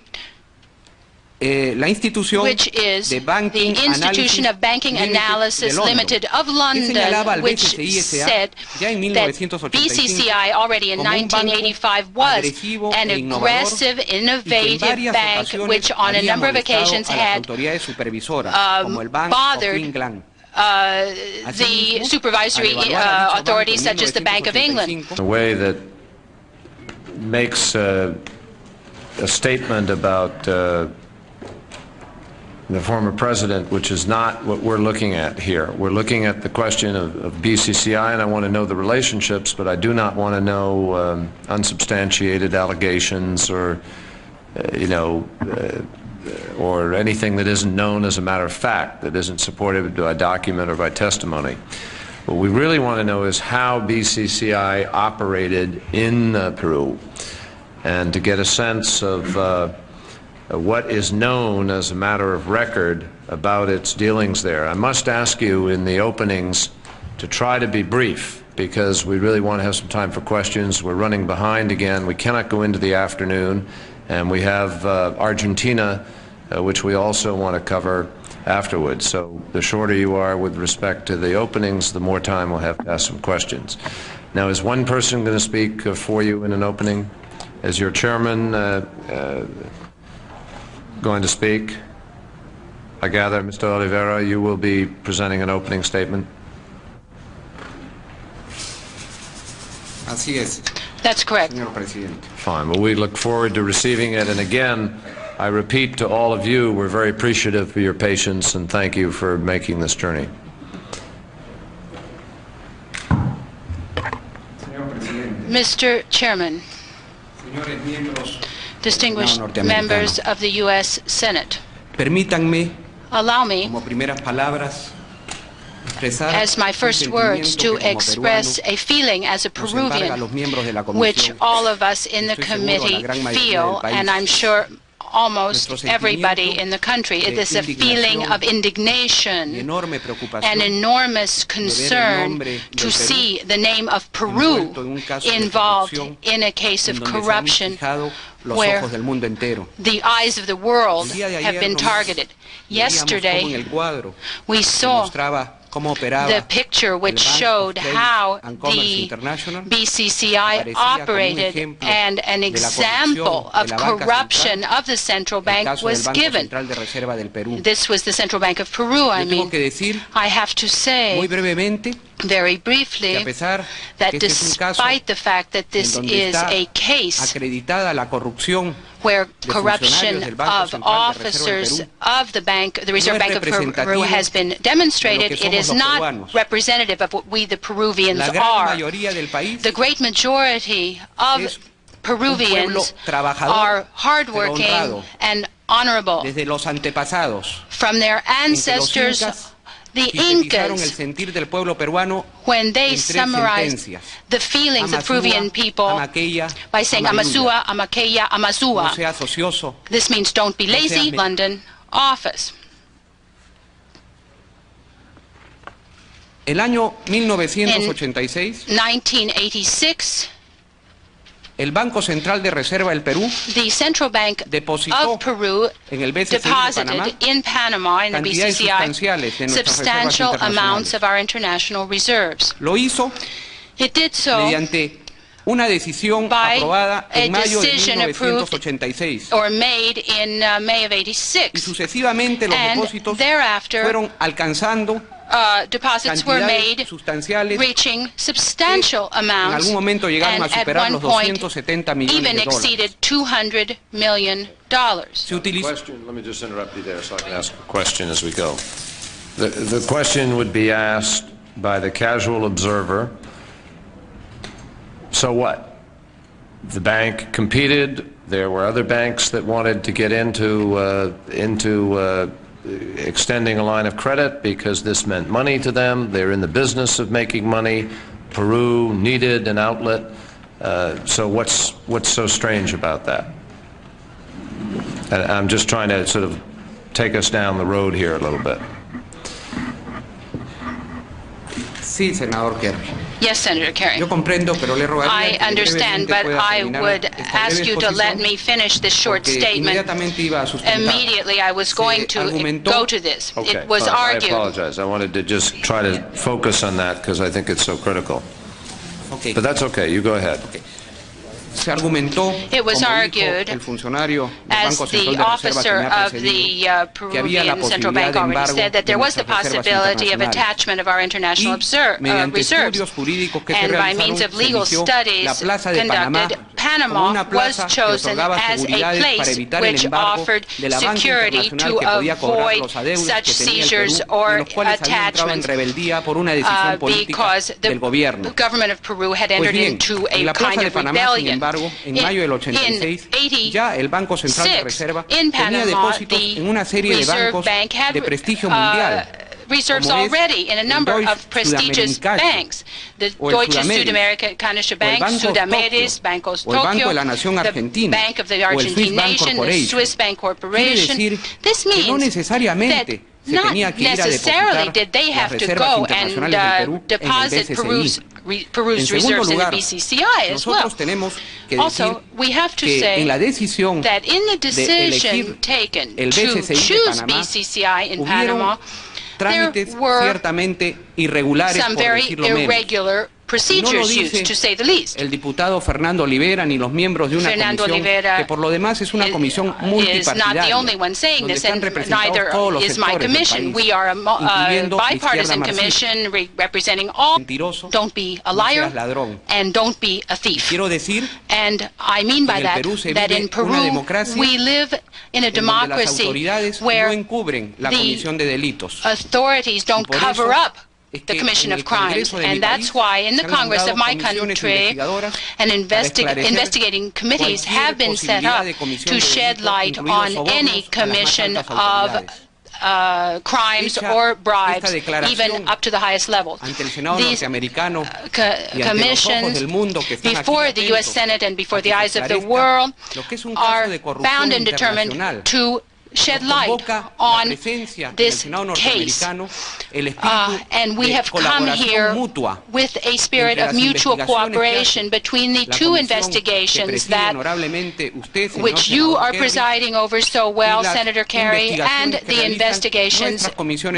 is the Institution of Banking Analysis Limited of London, which said that BCCI already in 1985 was an aggressive, innovative bank which on a number of occasions had bothered the supervisory authorities such as the Bank of England. A way that makes a statement about the former president, which is not what we're looking at here. We're looking at the question of BCCI, and I want to know the relationships, but I do not want to know unsubstantiated allegations or, or anything that isn't known as a matter of fact, that isn't supported by document or by testimony. What we really want to know is how BCCI operated in Peru, and to get a sense of what is known as a matter of record about its dealings there. I must ask you in the openings to try to be brief, because we really want to have some time for questions. We're running behind again. We cannot go into the afternoon, and we have Argentina, which we also want to cover afterwards. So the shorter you are with respect to the openings, the more time we'll have to ask some questions. Now, is one person going to speak for you in an opening? Is your chairman going to speak? I gather, Mr. Olivera, you will be presenting an opening statement. Así es, That's correct. señor presidente. Fine. Well, we look forward to receiving it. And again, I repeat to all of you, we're very appreciative for your patience and thank you for making this journey. Mr. Chairman, distinguished members of the U.S. Senate, Permítanme, allow me, como primeras palabras, as my first words, to express a feeling as a Peruvian, which all of us in the committee feel, and I'm sure almost everybody in the country. It is a feeling of indignation, an enormous concern to see the name of Peru involved in a case of corruption where the eyes of the world have been targeted. Yesterday, we saw the picture which showed how the BCCI operated, and an example of corruption of the central bank was given. This was the Central Bank of Peru, I mean. I have to say, very briefly, that despite the fact that this is a case where corruption of officers of the Reserve Bank of Peru has been demonstrated, it is not representative of what we the Peruvians are. The great majority of Peruvians are hardworking and honorable. From their ancestors, the Incas, when they summarized the feelings of Peruvian people by saying Amasua, Amaqueya, Amasua. This means don't be lazy, London office. El año In 1986, el Banco Central de Reserva del Perú the Central Bank depositó of Peru en el BCCI de deposited in Panama, in the cantidades BCCI, sustanciales de nuestras substantial reservas amounts internacionales. of our international reserves. Lo hizo It did so mediante una decisión by aprobada a en mayo de decision approved 1986. or made in May of Y '86. sucesivamente los And depósitos thereafter, fueron alcanzando deposits were made cantidades sustanciales reaching substantial en amounts, algún momento llegaron and a at superar one los point 270 millones even de dólares. exceeded $200 million. Se utilizó. Let me just interrupt you there so I can ask a question as we go. The question would be asked by the casual observer, so what? The bank competed. There were other banks that wanted to get into extending a line of credit because this meant money to them. They're in the business of making money. Peru needed an outlet. So what's so strange about that? And I'm just trying to sort of take us down the road here a little bit. Sí, senador Kerry. Yes, Senator Kerry. Yo comprendo, pero le rogaría I que understand, brevemente but pueda I terminar would esta ask breve you to let exposición, me finish this short porque statement. inmediatamente iba a sustentar. Immediately, I was going to go to this. Okay, It was fine. argued. I apologize. I wanted to just try to focus on that because I think it's so critical. Okay. But that's okay. You go ahead. Okay. Se argumentó, It was como argued, dijo el funcionario del as Banco Central the de Reserva que officer me ha of precedido, the que había la Peruvian Central posibilidad Bank de already embargo said that de there was the nuestras reservas possibility of internacionales. attachment of our international Y mediante reserves. estudios jurídicos que se And by realizaron, means of se legal eligió studies la plaza de Panamá conducted, como Panama una was plaza que chosen otorgaba as a seguridades para place evitar el which embargo offered de la banca security internacional to que podía cobrar avoid los adeudos such que tenía el seizures Perú, or y los cuales habían entrado en attachments, rebeldía por una decisión política because the del gobierno. government of Peru had Pues entered bien, into en a la plaza kind de of Panamá, sin rebellion. embargo, en mayo del 86, ya el Banco Central de Reserva in tenía Panama, depósitos the en una serie de Reserve bancos Bank had de prestigio mundial, reserves como es already in a el number Deutsche of prestigious Südamerikanische, banks. The o el Deutsche Südamerika, Südamerikanische o el Bank, Banco Sudameris, Tokio, Bancos o el Banco Tokio, de la Nación the Argentina, Bank of the o el Swiss Argentine Bank Nation, the Corporation. Swiss Bank Quiere Corporation. decir This que no means necesariamente se not tenía que ir a necessarily depositar did they las have to reservas go internacionales del Perú and en el deposit BCCI. Peru's En segundo reserves in the lugar, BCCI as well. nosotros tenemos que decir Also, we have to que say en la decisión that in the de decision elegir taken el to BCCI de choose Panamá, BCCI in hubieron Panama, trámites there were ciertamente irregulares, some por very decirlo menos. irregular procedures used, to say the least. El diputado Fernando Olivera ni los miembros de una comisión que por lo demás es una comisión multipartidaria. Is not the only one saying this, and neither is my commission. We are a bipartisan commission representing all. Don't be a liar and don't be a thief. And I mean by that in Peru we live in a democracy where the authorities don't cover up the commission of crimes, and that's why in the Congress of my country investigating committees have been set up to shed light on any commission of crimes or bribes, even up to the highest levels. These commissions, before the U.S. Senate and before the eyes of the world, are bound and determined to shed light on this case. And we have come here with a spirit of mutual cooperation between the two investigations which you are presiding over so well, Senator Kerry, and the investigations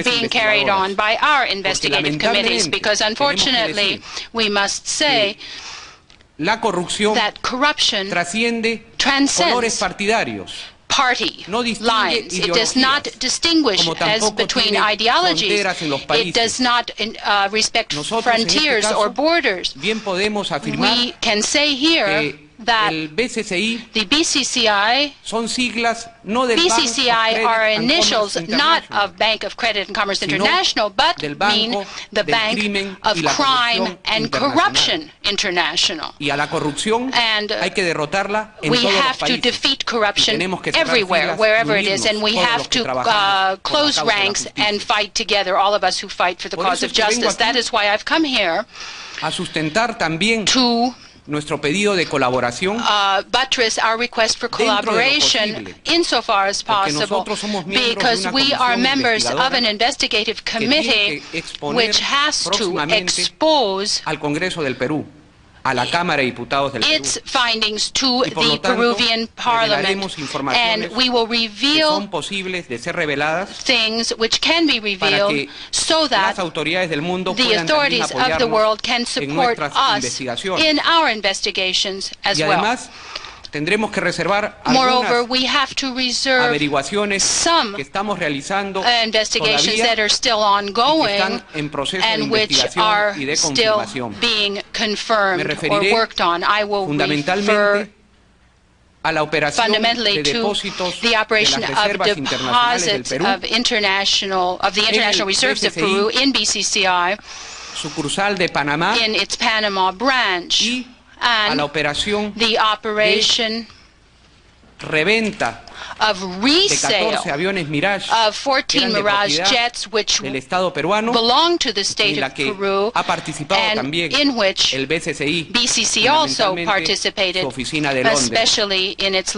being carried on by our investigative committees, because unfortunately we must say that corruption transcends party lines. It does not distinguish as between ideologies. It does not respect frontiers or borders. We can say here that the BCCI are initials not of Bank of Credit and Commerce International, but mean the Bank of Crime and Corruption International. And we have to defeat corruption everywhere, wherever it is, and we have to close ranks and fight together, all of us who fight for the cause of justice. That is why I've come here to nuestro pedido de colaboración buttress our request for collaboration insofar as possible, because we are members of an investigative committee which has to expose al Congreso del Perú, a la Cámara de Diputados del Perú, its findings to the Peruvian Parliament, and we will reveal things which can be revealed so that the authorities of the world can support us in our investigations as well. Tendremos que reservar Moreover, we have to reserve averiguaciones some que estamos realizando investigations that are still ongoing and which are still being confirmed or worked on. I will refer fundamentally to the operation of deposits of the International Reserves of Peru in BCCI, in its Panama branch, and the operation of resale of 14 Mirage jets which belong to the state of Peru, and in which BCCI also participated, especially in its